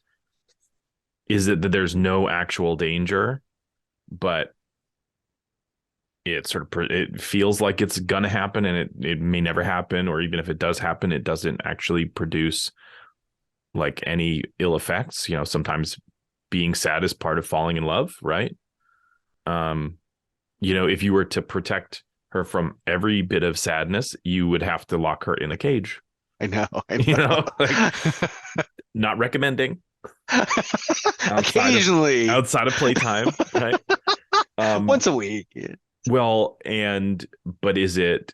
[SPEAKER 1] is it that there's no actual danger, but it it feels like it's gonna happen, and it may never happen, or even if it does happen, it doesn't actually produce like any ill effects. Sometimes being sad is part of falling in love, right? Um, if you were to protect her from every bit of sadness, you would have to lock her in a cage.
[SPEAKER 2] I know. I know.
[SPEAKER 1] Like, not recommending.
[SPEAKER 2] Occasionally,
[SPEAKER 1] outside of playtime, right?
[SPEAKER 2] Once a week.
[SPEAKER 1] Well, but is it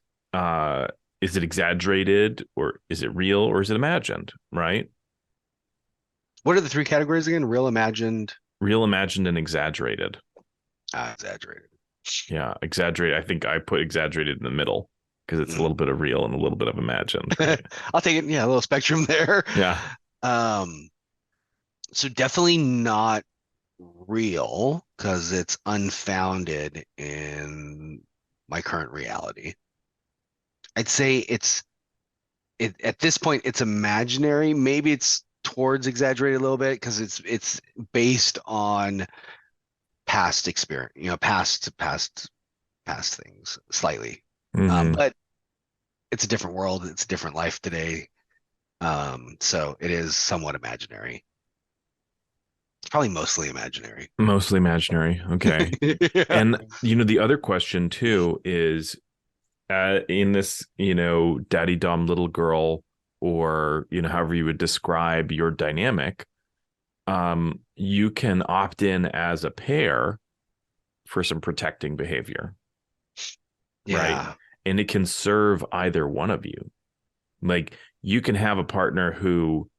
[SPEAKER 1] exaggerated, or is it real, or is it imagined, right?
[SPEAKER 2] What are the three categories again? Real, imagined,
[SPEAKER 1] and exaggerated.
[SPEAKER 2] Exaggerated.
[SPEAKER 1] Yeah, exaggerated. I think I put exaggerated in the middle because it's a little bit of real and a little bit of imagined. Right?
[SPEAKER 2] I'll take it. Yeah, a little spectrum there.
[SPEAKER 1] Yeah.
[SPEAKER 2] So definitely not real because it's unfounded in my current reality. I'd say at this point it's imaginary. Maybe it's towards exaggerated a little bit because it's based on past experience, past things slightly.
[SPEAKER 1] Mm-hmm.
[SPEAKER 2] But it's a different world. It's a different life today. So it is somewhat imaginary. It's probably mostly imaginary.
[SPEAKER 1] Mostly imaginary. Okay.
[SPEAKER 2] Yeah.
[SPEAKER 1] And the other question too is, in this, daddy dom little girl, or however you would describe your dynamic, you can opt in as a pair for some protecting behavior.
[SPEAKER 2] Yeah.
[SPEAKER 1] Right. And it can serve either one of you. Like, you can have a partner who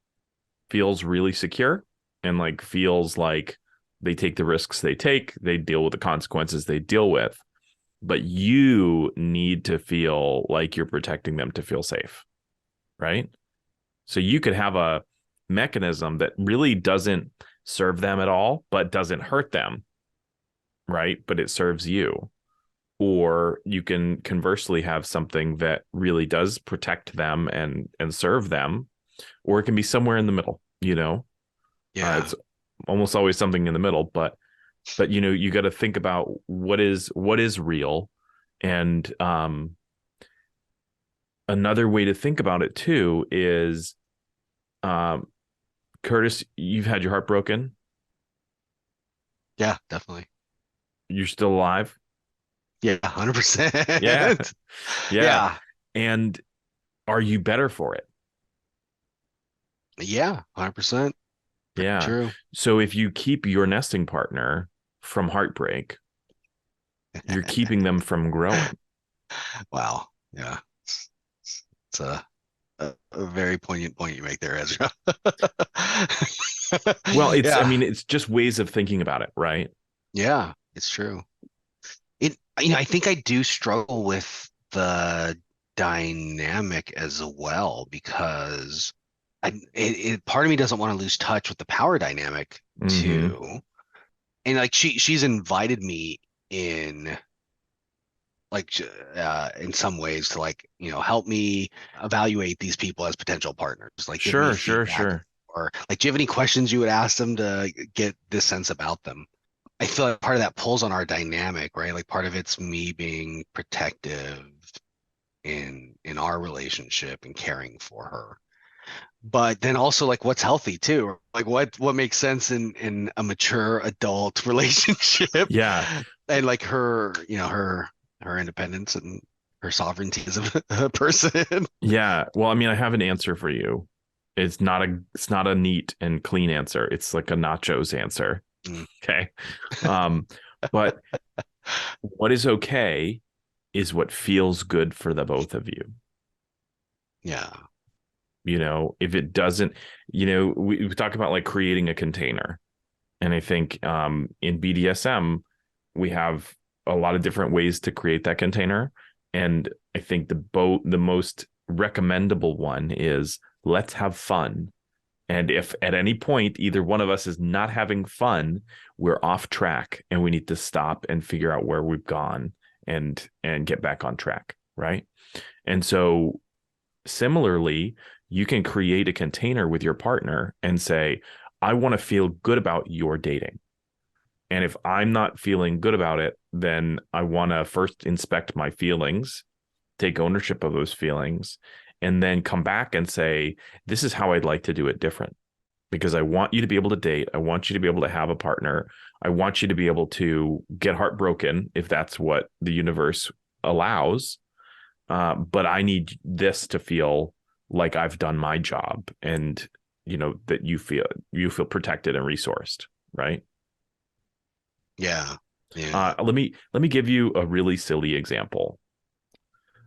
[SPEAKER 1] feels really secure and like feels like they take the risks they take, they deal with the consequences they deal with, but you need to feel like you're protecting them to feel safe, right? So you could have a mechanism that really doesn't serve them at all, but doesn't hurt them, right? But it serves you. Or you can conversely have something that really does protect them and serve them, or it can be somewhere in the middle.
[SPEAKER 2] Yeah.
[SPEAKER 1] It's almost always something in the middle, but you got to think about what is real. And another way to think about it too is, Curtis, you've had your heart broken.
[SPEAKER 2] Yeah, definitely.
[SPEAKER 1] You're still alive.
[SPEAKER 2] Yeah, 100%.
[SPEAKER 1] Yeah.
[SPEAKER 2] Yeah.
[SPEAKER 1] And are you better for it?
[SPEAKER 2] Yeah, 100%.
[SPEAKER 1] Yeah.
[SPEAKER 2] True.
[SPEAKER 1] So if you keep your nesting partner from heartbreak, you're keeping them from growing.
[SPEAKER 2] Wow. Yeah. It's a very poignant point you make there, Ezra.
[SPEAKER 1] Well,
[SPEAKER 2] Yeah.
[SPEAKER 1] I mean, it's just ways of thinking about it, right?
[SPEAKER 2] Yeah, it's true. I think I do struggle with the dynamic as well because part of me doesn't want to lose touch with the power dynamic too. And like she's invited me in in some ways to help me evaluate these people as potential partners. Like give me feedback. Or like, do you have any questions you would ask them to get this sense about them? I feel like part of that pulls on our dynamic, right? Like part of it's me being protective in our relationship and caring for her. But then also like what's healthy too. Like what makes sense in a mature adult relationship.
[SPEAKER 1] Yeah.
[SPEAKER 2] And like her, her independence and her sovereignty as a person.
[SPEAKER 1] Yeah. Well, I mean, I have an answer for you. It's not a neat and clean answer. It's like a nachos answer. Okay. But what is okay is what feels good for the both of you.
[SPEAKER 2] Yeah.
[SPEAKER 1] If it doesn't, we talk about like creating a container. And I think in BDSM, we have a lot of different ways to create that container. And I think the most recommendable one is let's have fun. And if at any point either one of us is not having fun, we're off track and we need to stop and figure out where we've gone and get back on track, right? And so similarly, you can create a container with your partner and say, I want to feel good about your dating. And if I'm not feeling good about it, then I want to first inspect my feelings, take ownership of those feelings, and then come back and say, this is how I'd like to do it different. Because I want you to be able to date. I want you to be able to have a partner. I want you to be able to get heartbroken if that's what the universe allows. But I need this to feel like I've done my job, and that you feel protected and resourced, right?
[SPEAKER 2] Yeah.
[SPEAKER 1] Let me give you a really silly example.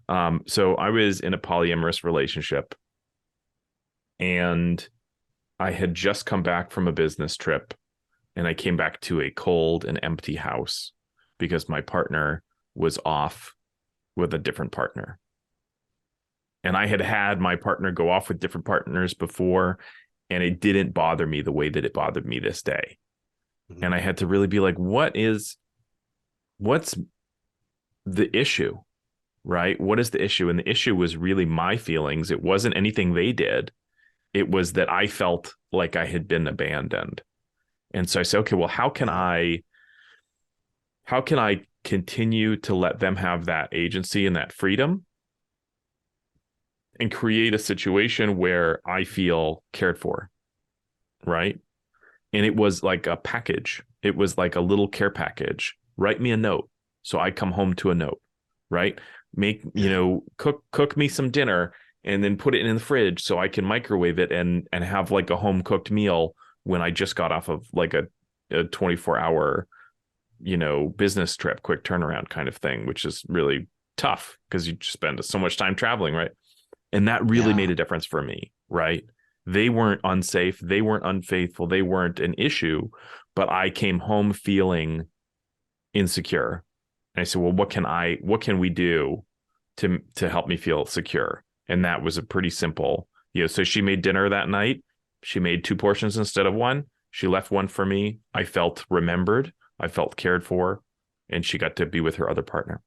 [SPEAKER 1] So I was in a polyamorous relationship, and I had just come back from a business trip, and I came back to a cold and empty house because my partner was off with a different partner. And I had my partner go off with different partners before, and it didn't bother me the way that it bothered me this day.
[SPEAKER 2] Mm-hmm.
[SPEAKER 1] And I had to really be like, what's the issue, right? What is the issue? And the issue was really my feelings. It wasn't anything they did. It was that I felt like I had been abandoned. And so I said, okay, well, how can I continue to let them have that agency and that freedom and create a situation where I feel cared for, right? And it was like a package. It was like a little care package. Write me a note so I come home to a note, right? Cook me some dinner and then put it in the fridge so I can microwave it and have like a home cooked meal when I just got off of like a 24-hour, business trip, quick turnaround kind of thing, which is really tough because you spend so much time traveling, right? And that really made a difference for me, right? They weren't unsafe. They weren't unfaithful. They weren't an issue, but I came home feeling insecure. And I said, well, what can we do to help me feel secure? And that was a pretty simple, so she made dinner that night. She made 2 portions instead of 1. She left 1 for me. I felt remembered. I felt cared for, and she got to be with her other partner.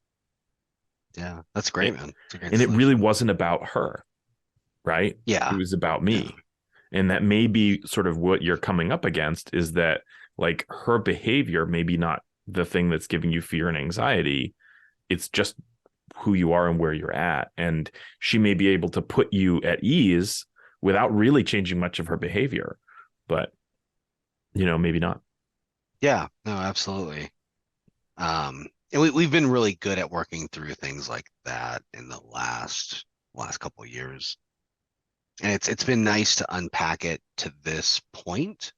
[SPEAKER 2] Yeah, that's great, man.
[SPEAKER 1] And it really wasn't about her, right?
[SPEAKER 2] Yeah.
[SPEAKER 1] It was about me. Yeah. And that may be sort of what you're coming up against, is that like her behavior, maybe not the thing that's giving you fear and anxiety. It's just who you are and where you're at. And she may be able to put you at ease without really changing much of her behavior, but maybe not.
[SPEAKER 2] Yeah, no, absolutely. And we've been really good at working through things like that in the last couple of years. And it's been nice to unpack it to this point.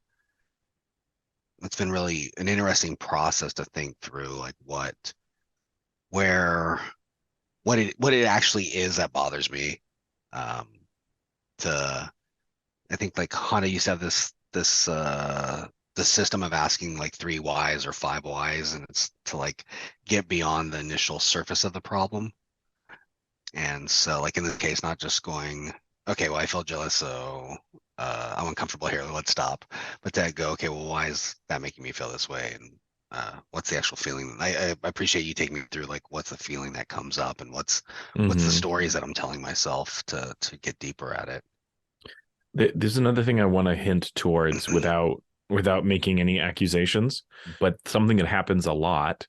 [SPEAKER 2] It's been really an interesting process to think through, like what it actually is that bothers me. I think like Hana used to have this the system of asking like 3 whys or 5 whys, and it's to like get beyond the initial surface of the problem. And so like in this case, not just going, okay, well, I feel jealous, so I'm uncomfortable here, let's stop. But to go, okay, well, why is that making me feel this way? And what's the actual feeling? I appreciate you taking me through like what's the feeling that comes up, and what's the stories that I'm telling myself to get deeper at it.
[SPEAKER 1] There's another thing I want to hint towards without making any accusations, but something that happens a lot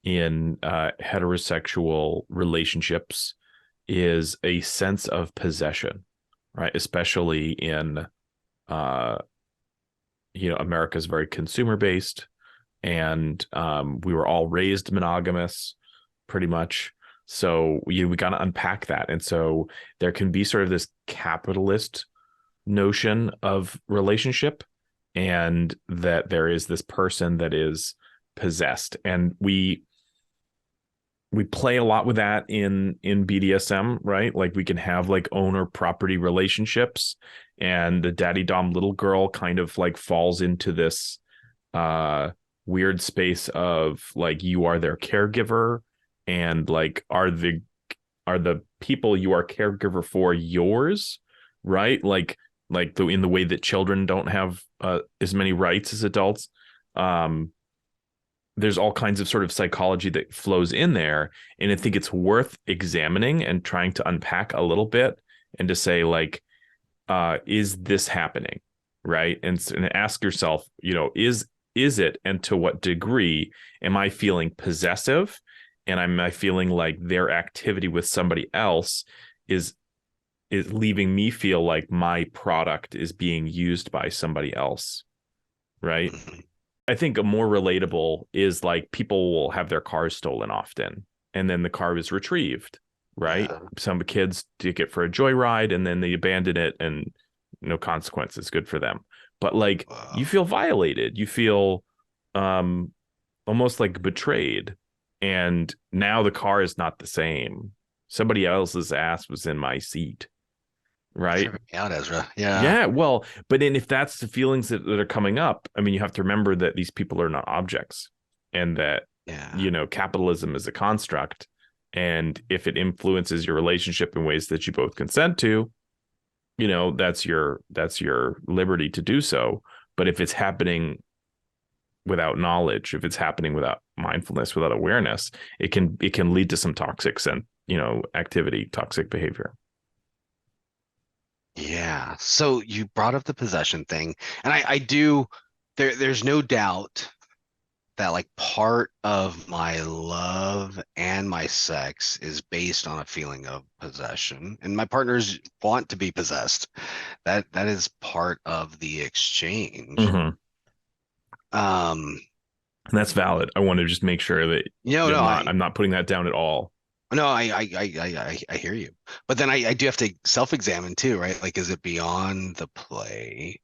[SPEAKER 1] in heterosexual relationships is a sense of possession, right? Especially in, America's very consumer based, and we were all raised monogamous pretty much. So we got to unpack that. And so there can be sort of this capitalist notion of relationship, and that there is this person that is possessed. And we play a lot with that in BDSM, right? Like we can have like owner property relationships, and the daddy dom little girl kind of like falls into this weird space of like you are their caregiver, and like are the people you are caregiver for yours, right? Like in the way that children don't have as many rights as adults. There's all kinds of sort of psychology that flows in there. And I think it's worth examining and trying to unpack a little bit, and to say like, is this happening? Right. And ask yourself, is is it, and to what degree am I feeling possessive, and am I feeling like their activity with somebody else is leaving me feel like my product is being used by somebody else, right?
[SPEAKER 2] Mhm.
[SPEAKER 1] I think a more relatable is like people will have their cars stolen often, and then the car is retrieved, right?
[SPEAKER 2] Yeah.
[SPEAKER 1] Some kids take it for a joyride and then they abandon it, and no consequences. Good for them. But like
[SPEAKER 2] Wow.
[SPEAKER 1] you feel violated, you feel almost like betrayed, and now the car is not the same. Somebody else's ass was in my seat, right?
[SPEAKER 2] Tripping me out, Ezra. Yeah.
[SPEAKER 1] Yeah, well, but then if that's the feelings that are coming up, I mean, you have to remember that these people are not objects, and that,
[SPEAKER 2] Yeah.
[SPEAKER 1] capitalism is a construct. And if it influences your relationship in ways that you both consent to, that's your liberty to do so. But if it's happening without knowledge, if it's happening without mindfulness, without awareness, it can lead to some toxic activity, toxic behavior.
[SPEAKER 2] Yeah. So you brought up the possession thing, and I do. There's no doubt that like part of my love and my sex is based on a feeling of possession, and my partners want to be possessed. That is part of the exchange.
[SPEAKER 1] Mm-hmm.
[SPEAKER 2] Um,
[SPEAKER 1] And that's valid. I want to just make sure that
[SPEAKER 2] no,
[SPEAKER 1] I'm not putting that down at all.
[SPEAKER 2] no, I hear you, but then I do have to self-examine too, right? Like, is it beyond the play,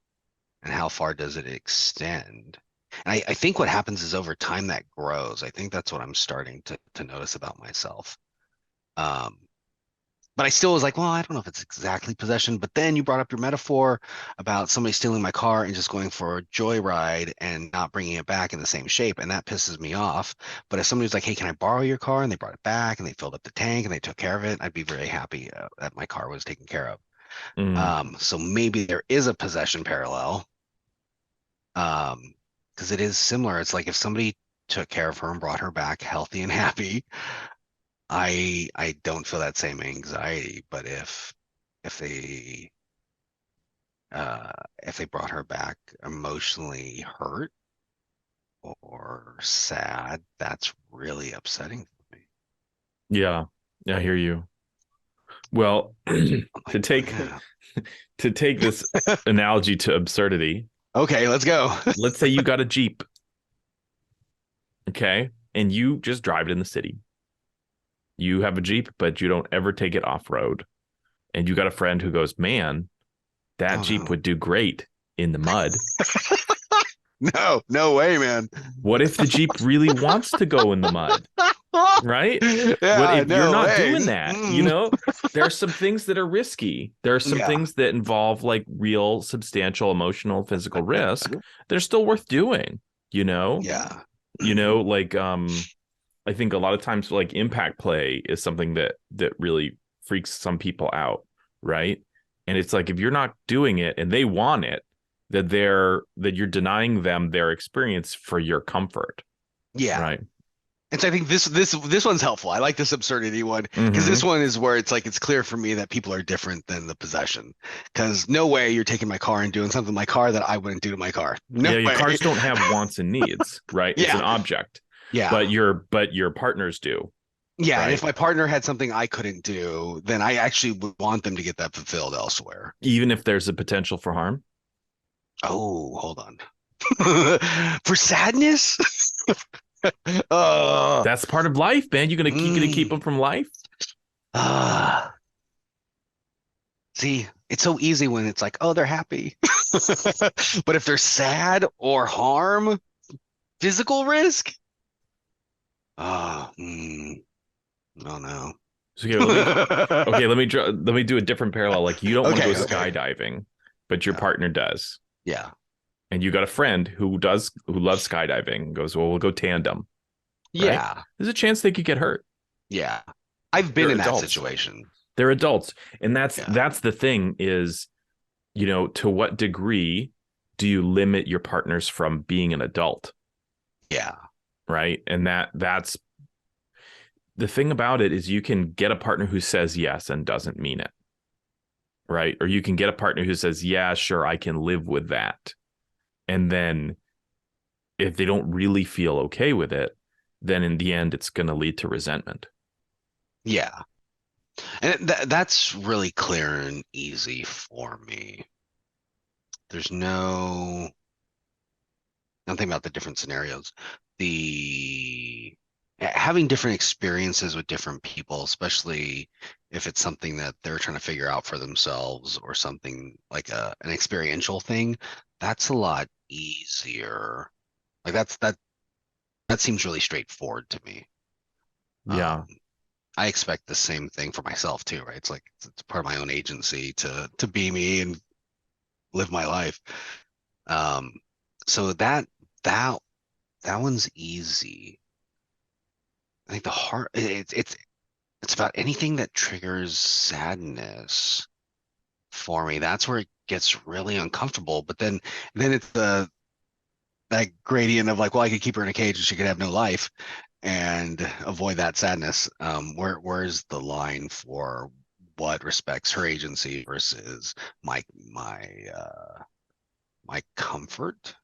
[SPEAKER 2] and how far does it extend? And I think what happens is over time that grows. I think that's what I'm starting to notice about myself. But I still was like, well, I don't know if it's exactly possession. But then you brought up your metaphor about somebody stealing my car and just going for a joyride and not bringing it back in the same shape. And that pisses me off. But if somebody was like, hey, can I borrow your car? And they brought it back and they filled up the tank and they took care of it, I'd be very happy that my car was taken care of. So maybe there is a possession parallel. Because it is similar. It's like if somebody took care of her and brought her back healthy and happy, I don't feel that same anxiety. But if they brought her back emotionally hurt or sad, that's really upsetting for me.
[SPEAKER 1] Yeah, I hear you. Well, to take this analogy to absurdity,
[SPEAKER 2] Okay, let's go.
[SPEAKER 1] let's say you got a Jeep, okay, and you just drive it in the city. You have a Jeep, but you don't ever take it off road. And you got a friend who goes, man, that Jeep would do great in the mud.
[SPEAKER 2] No way, man.
[SPEAKER 1] What if the Jeep really wants to go in the mud? Right?
[SPEAKER 2] Yeah,
[SPEAKER 1] What if you're not
[SPEAKER 2] way.
[SPEAKER 1] doing that? There are some things that are risky. There are some things that involve like real, substantial, emotional, physical risk. They're still worth doing,
[SPEAKER 2] Yeah.
[SPEAKER 1] Like I think a lot of times like impact play is something that really freaks some people out, right? And it's like if you're not doing it and they want it, that you're denying them their experience for your comfort.
[SPEAKER 2] Yeah.
[SPEAKER 1] Right.
[SPEAKER 2] And so I think this one's helpful. I like this absurdity one because this one is where it's like it's clear for me that people are different than the possession. Because no way you're taking my car and doing something to my car that I wouldn't do to my car. No way.
[SPEAKER 1] Your cars don't have wants and needs, right? It's an object.
[SPEAKER 2] Yeah.
[SPEAKER 1] But your partners do.
[SPEAKER 2] Yeah.
[SPEAKER 1] Right?
[SPEAKER 2] And if my partner had something I couldn't do, then I actually would want them to get that fulfilled elsewhere.
[SPEAKER 1] Even if there's a potential for harm.
[SPEAKER 2] Oh, hold on. For sadness?
[SPEAKER 1] That's part of life, man. You gonna keep them from life?
[SPEAKER 2] See, it's so easy when it's like, oh, they're happy. But if they're sad or harm, physical risk. Oh no.
[SPEAKER 1] Okay, let me do a different parallel. Like you don't want to go skydiving, but your partner does.
[SPEAKER 2] Yeah.
[SPEAKER 1] And you got a friend who loves skydiving, goes, well, we'll go tandem. Right?
[SPEAKER 2] Yeah.
[SPEAKER 1] There's a chance they could get hurt.
[SPEAKER 2] Yeah. I've been in
[SPEAKER 1] adults.
[SPEAKER 2] that situation.
[SPEAKER 1] They're adults. And that's the thing is, to what degree do you limit your partners from being an adult?
[SPEAKER 2] Yeah.
[SPEAKER 1] Right. And that's the thing about it is you can get a partner who says yes and doesn't mean it. Right. Or you can get a partner who says, yeah, sure, I can live with that. And then if they don't really feel okay with it, then in the end, it's going to lead to resentment.
[SPEAKER 2] Yeah. And that's really clear and easy for me. There's no, I'm thinking about the different scenarios. The having different experiences with different people, especially if it's something that they're trying to figure out for themselves or something like an experiential thing, that's a lot easier. Like that seems really straightforward to me.
[SPEAKER 1] Yeah.
[SPEAKER 2] I expect the same thing for myself too, right? It's like it's part of my own agency to be me and live my life. Um, so that that one's easy. I think the hard it's about anything that triggers sadness for me. That's where it gets really uncomfortable. But then it's that gradient of like, well, I could keep her in a cage and she could have no life and avoid that sadness. Where's the line for what respects her agency versus my comfort?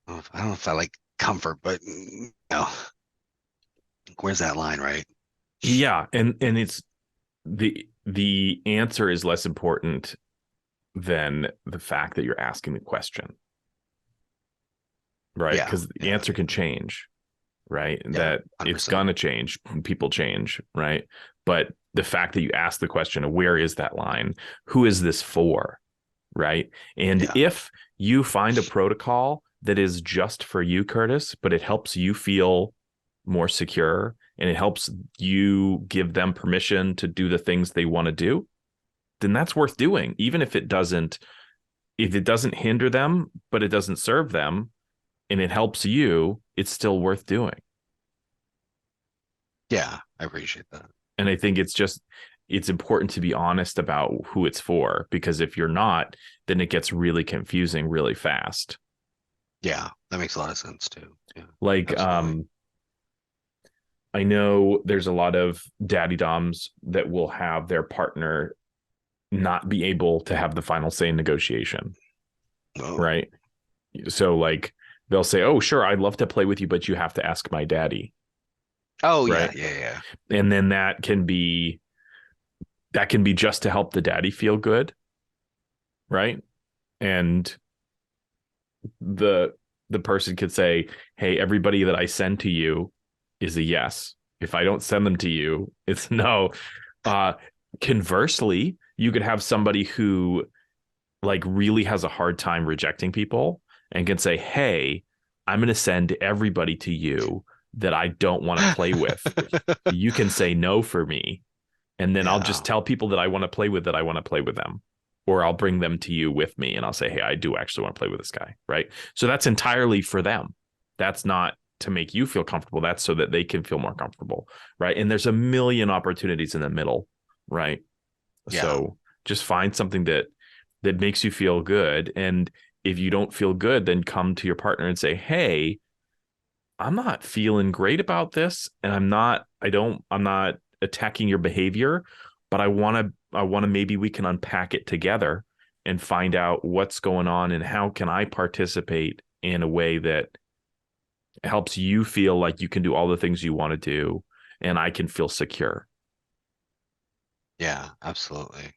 [SPEAKER 2] I don't know if I like comfort, but where's that line, right?
[SPEAKER 1] Yeah. And it's the answer is less important than the fact that you're asking the question. Right.
[SPEAKER 2] Yeah,
[SPEAKER 1] Because the
[SPEAKER 2] yeah,
[SPEAKER 1] answer can change. Right.
[SPEAKER 2] yeah,
[SPEAKER 1] That it's
[SPEAKER 2] 100%.
[SPEAKER 1] gonna change. People change. Right. But the fact that you ask the question of where is that line? Who is this for? Right. And
[SPEAKER 2] Yeah,
[SPEAKER 1] if you find a protocol that is just for you, Curtis, but it helps you feel more secure and it helps you give them permission to do the things they want to do, then that's worth doing. Even if it doesn't hinder them, but it doesn't serve them and it helps you, it's still worth doing.
[SPEAKER 2] yeah, I appreciate that.
[SPEAKER 1] And I think it's important to be honest about who it's for, because if you're not, then it gets really confusing really fast.
[SPEAKER 2] Yeah, that makes a lot of sense too. Yeah,
[SPEAKER 1] Like,
[SPEAKER 2] absolutely.
[SPEAKER 1] I know there's a lot of daddy doms that will have their partner not be able to have the final say in negotiation.
[SPEAKER 2] Oh,
[SPEAKER 1] Right. So like they'll say, oh, sure, I'd love to play with you, but you have to ask my daddy.
[SPEAKER 2] oh yeah,
[SPEAKER 1] Right.
[SPEAKER 2] yeah, yeah.
[SPEAKER 1] And then that can be just to help the daddy feel good. Right. And the person could say, hey, everybody that I send to you is a yes. If I don't send them to you, it's no. Uh, Conversely, you could have somebody who like really has a hard time rejecting people and can say, hey, I'm going to send everybody to you that I don't want to play with. You can say no for me. And then I'll just
[SPEAKER 2] Yeah,
[SPEAKER 1] tell people that I want to play with that I want to play with them. Or I'll bring them to you with me and I'll say, hey, I do actually want to play with this guy. Right. So that's entirely for them. That's not to make you feel comfortable. That's so that they can feel more comfortable. Right. And there's a million opportunities in the middle. Right.
[SPEAKER 2] yeah,
[SPEAKER 1] So just find something that makes you feel good. And if you don't feel good, then come to your partner and say, hey, I'm not feeling great about this. And I'm not attacking your behavior, but I want to maybe we can unpack it together and find out what's going on and how can I participate in a way that helps you feel like you can do all the things you want to do and I can feel secure.
[SPEAKER 2] yeah, absolutely.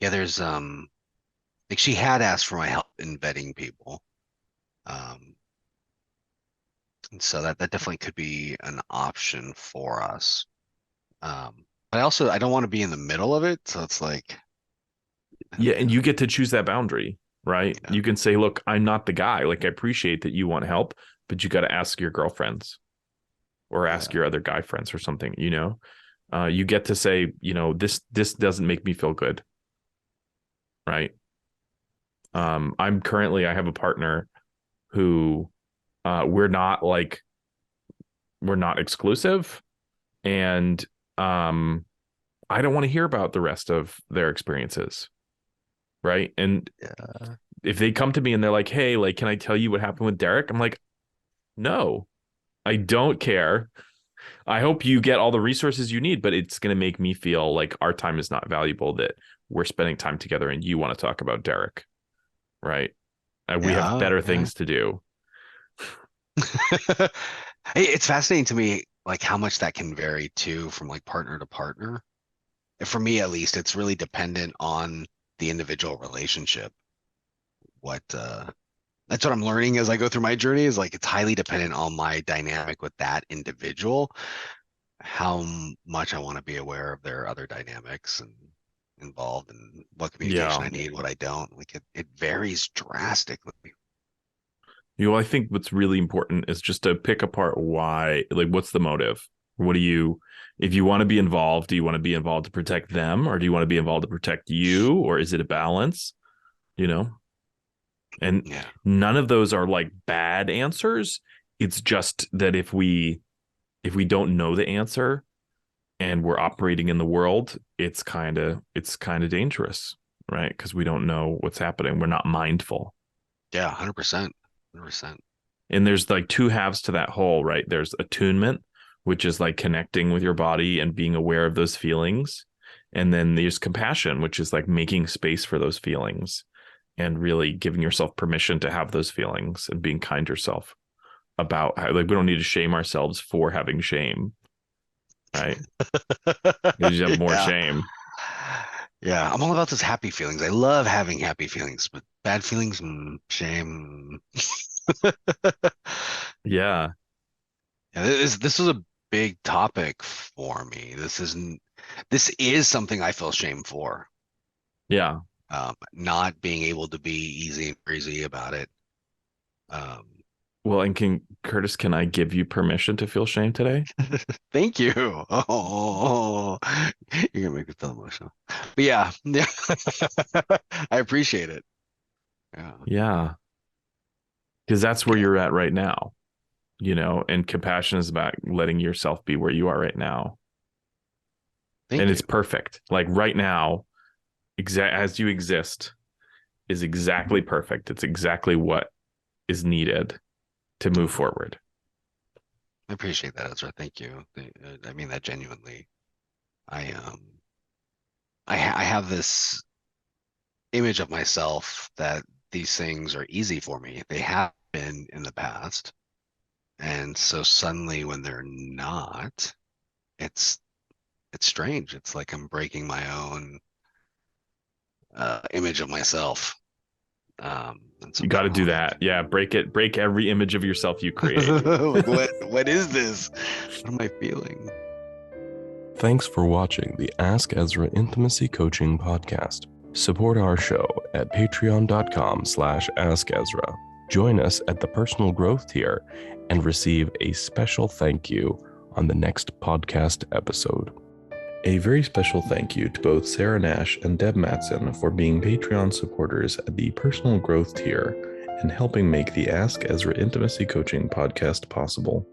[SPEAKER 2] Yeah, there's like she had asked for my help in vetting people. Um, and so that definitely could be an option for us. But I don't want to be in the middle of it, so it's like,
[SPEAKER 1] Yeah, and you get to choose that boundary, right?
[SPEAKER 2] yeah,
[SPEAKER 1] You can say, look, I'm not the guy. Like I appreciate that you want help, but you got to ask your girlfriends or ask
[SPEAKER 2] yeah,
[SPEAKER 1] your other guy friends or something, you know. You get to say, this doesn't make me feel good, right? I have a partner who we're not exclusive, and I don't want to hear about the rest of their experiences, right? And
[SPEAKER 2] yeah,
[SPEAKER 1] if they come to me and they're like, hey, like, can I tell you what happened with Derek? I'm like, no, I don't care. I hope you get all the resources you need, but it's going to make me feel like our time is not valuable, that we're spending time together and you want to talk about Derek, right? We have
[SPEAKER 2] yeah,
[SPEAKER 1] better
[SPEAKER 2] yeah,
[SPEAKER 1] things to do.
[SPEAKER 2] It's fascinating to me, like how much that can vary too from like partner to partner. And for me, at least, it's really dependent on the individual relationship. What That's what I'm learning as I go through my journey is like it's highly dependent on my dynamic with that individual, how much I want to be aware of their other dynamics and involved and what communication
[SPEAKER 1] Yeah.
[SPEAKER 2] I need, what I don't. Like it varies drastically.
[SPEAKER 1] I think what's really important is just to pick apart why, like, what's the motive? What do you, if you want to be involved, do you want to be involved to protect them, or do you want to be involved to protect you, or is it a balance? You know, and
[SPEAKER 2] Yeah.
[SPEAKER 1] none of those are like bad answers. It's just that if we don't know the answer and we're operating in the world, it's kind of dangerous, right? Because we don't know what's happening. We're not mindful.
[SPEAKER 2] Yeah, 100%. 100%.
[SPEAKER 1] And there's like two halves to that whole, right? There's attunement, which is like connecting with your body and being aware of those feelings. And then there's compassion, which is like making space for those feelings and really giving yourself permission to have those feelings and being kind to yourself about how, like, we don't need to shame ourselves for having shame, right? You just have more
[SPEAKER 2] Yeah.
[SPEAKER 1] shame.
[SPEAKER 2] Yeah, I'm all about those happy feelings. I love having happy feelings, but bad feelings, shame.
[SPEAKER 1] Yeah.
[SPEAKER 2] Yeah, this was a big topic for me. This is something I feel shame for.
[SPEAKER 1] Yeah.
[SPEAKER 2] Not being able to be easy and breezy about it. Um,
[SPEAKER 1] Well, and can I give you permission to feel shame today?
[SPEAKER 2] Thank you. Oh, you're gonna make me feel emotional. But yeah, yeah, I appreciate it. Yeah,
[SPEAKER 1] Yeah. Because that's where
[SPEAKER 2] yeah.
[SPEAKER 1] you're at right now, and compassion is about letting yourself be where you are right now. And
[SPEAKER 2] Thank you.
[SPEAKER 1] it's perfect. Like right now, as you exist is exactly perfect. It's exactly what is needed to move forward.
[SPEAKER 2] I appreciate that, Ezra. Thank you. I mean that genuinely. I I have this image of myself that these things are easy for me. They have been in the past, and so suddenly when they're not, it's it's strange. It's like I'm breaking my own image of myself. And so
[SPEAKER 1] You
[SPEAKER 2] I'm
[SPEAKER 1] got to
[SPEAKER 2] trying to
[SPEAKER 1] do
[SPEAKER 2] hone
[SPEAKER 1] that. Yeah, break it. Break every image of yourself you create.
[SPEAKER 2] in. Like what is this? What am I feeling?
[SPEAKER 3] Thanks for watching the Ask Ezra Intimacy Coaching Podcast. Support our show at patreon.com/AskEzra. Join us at the personal growth tier and receive a special thank you on the next podcast episode. A very special thank you to both Sarah Nash and Deb Matson for being Patreon supporters at the personal growth tier and helping make the Ask Ezra Intimacy Coaching Podcast possible.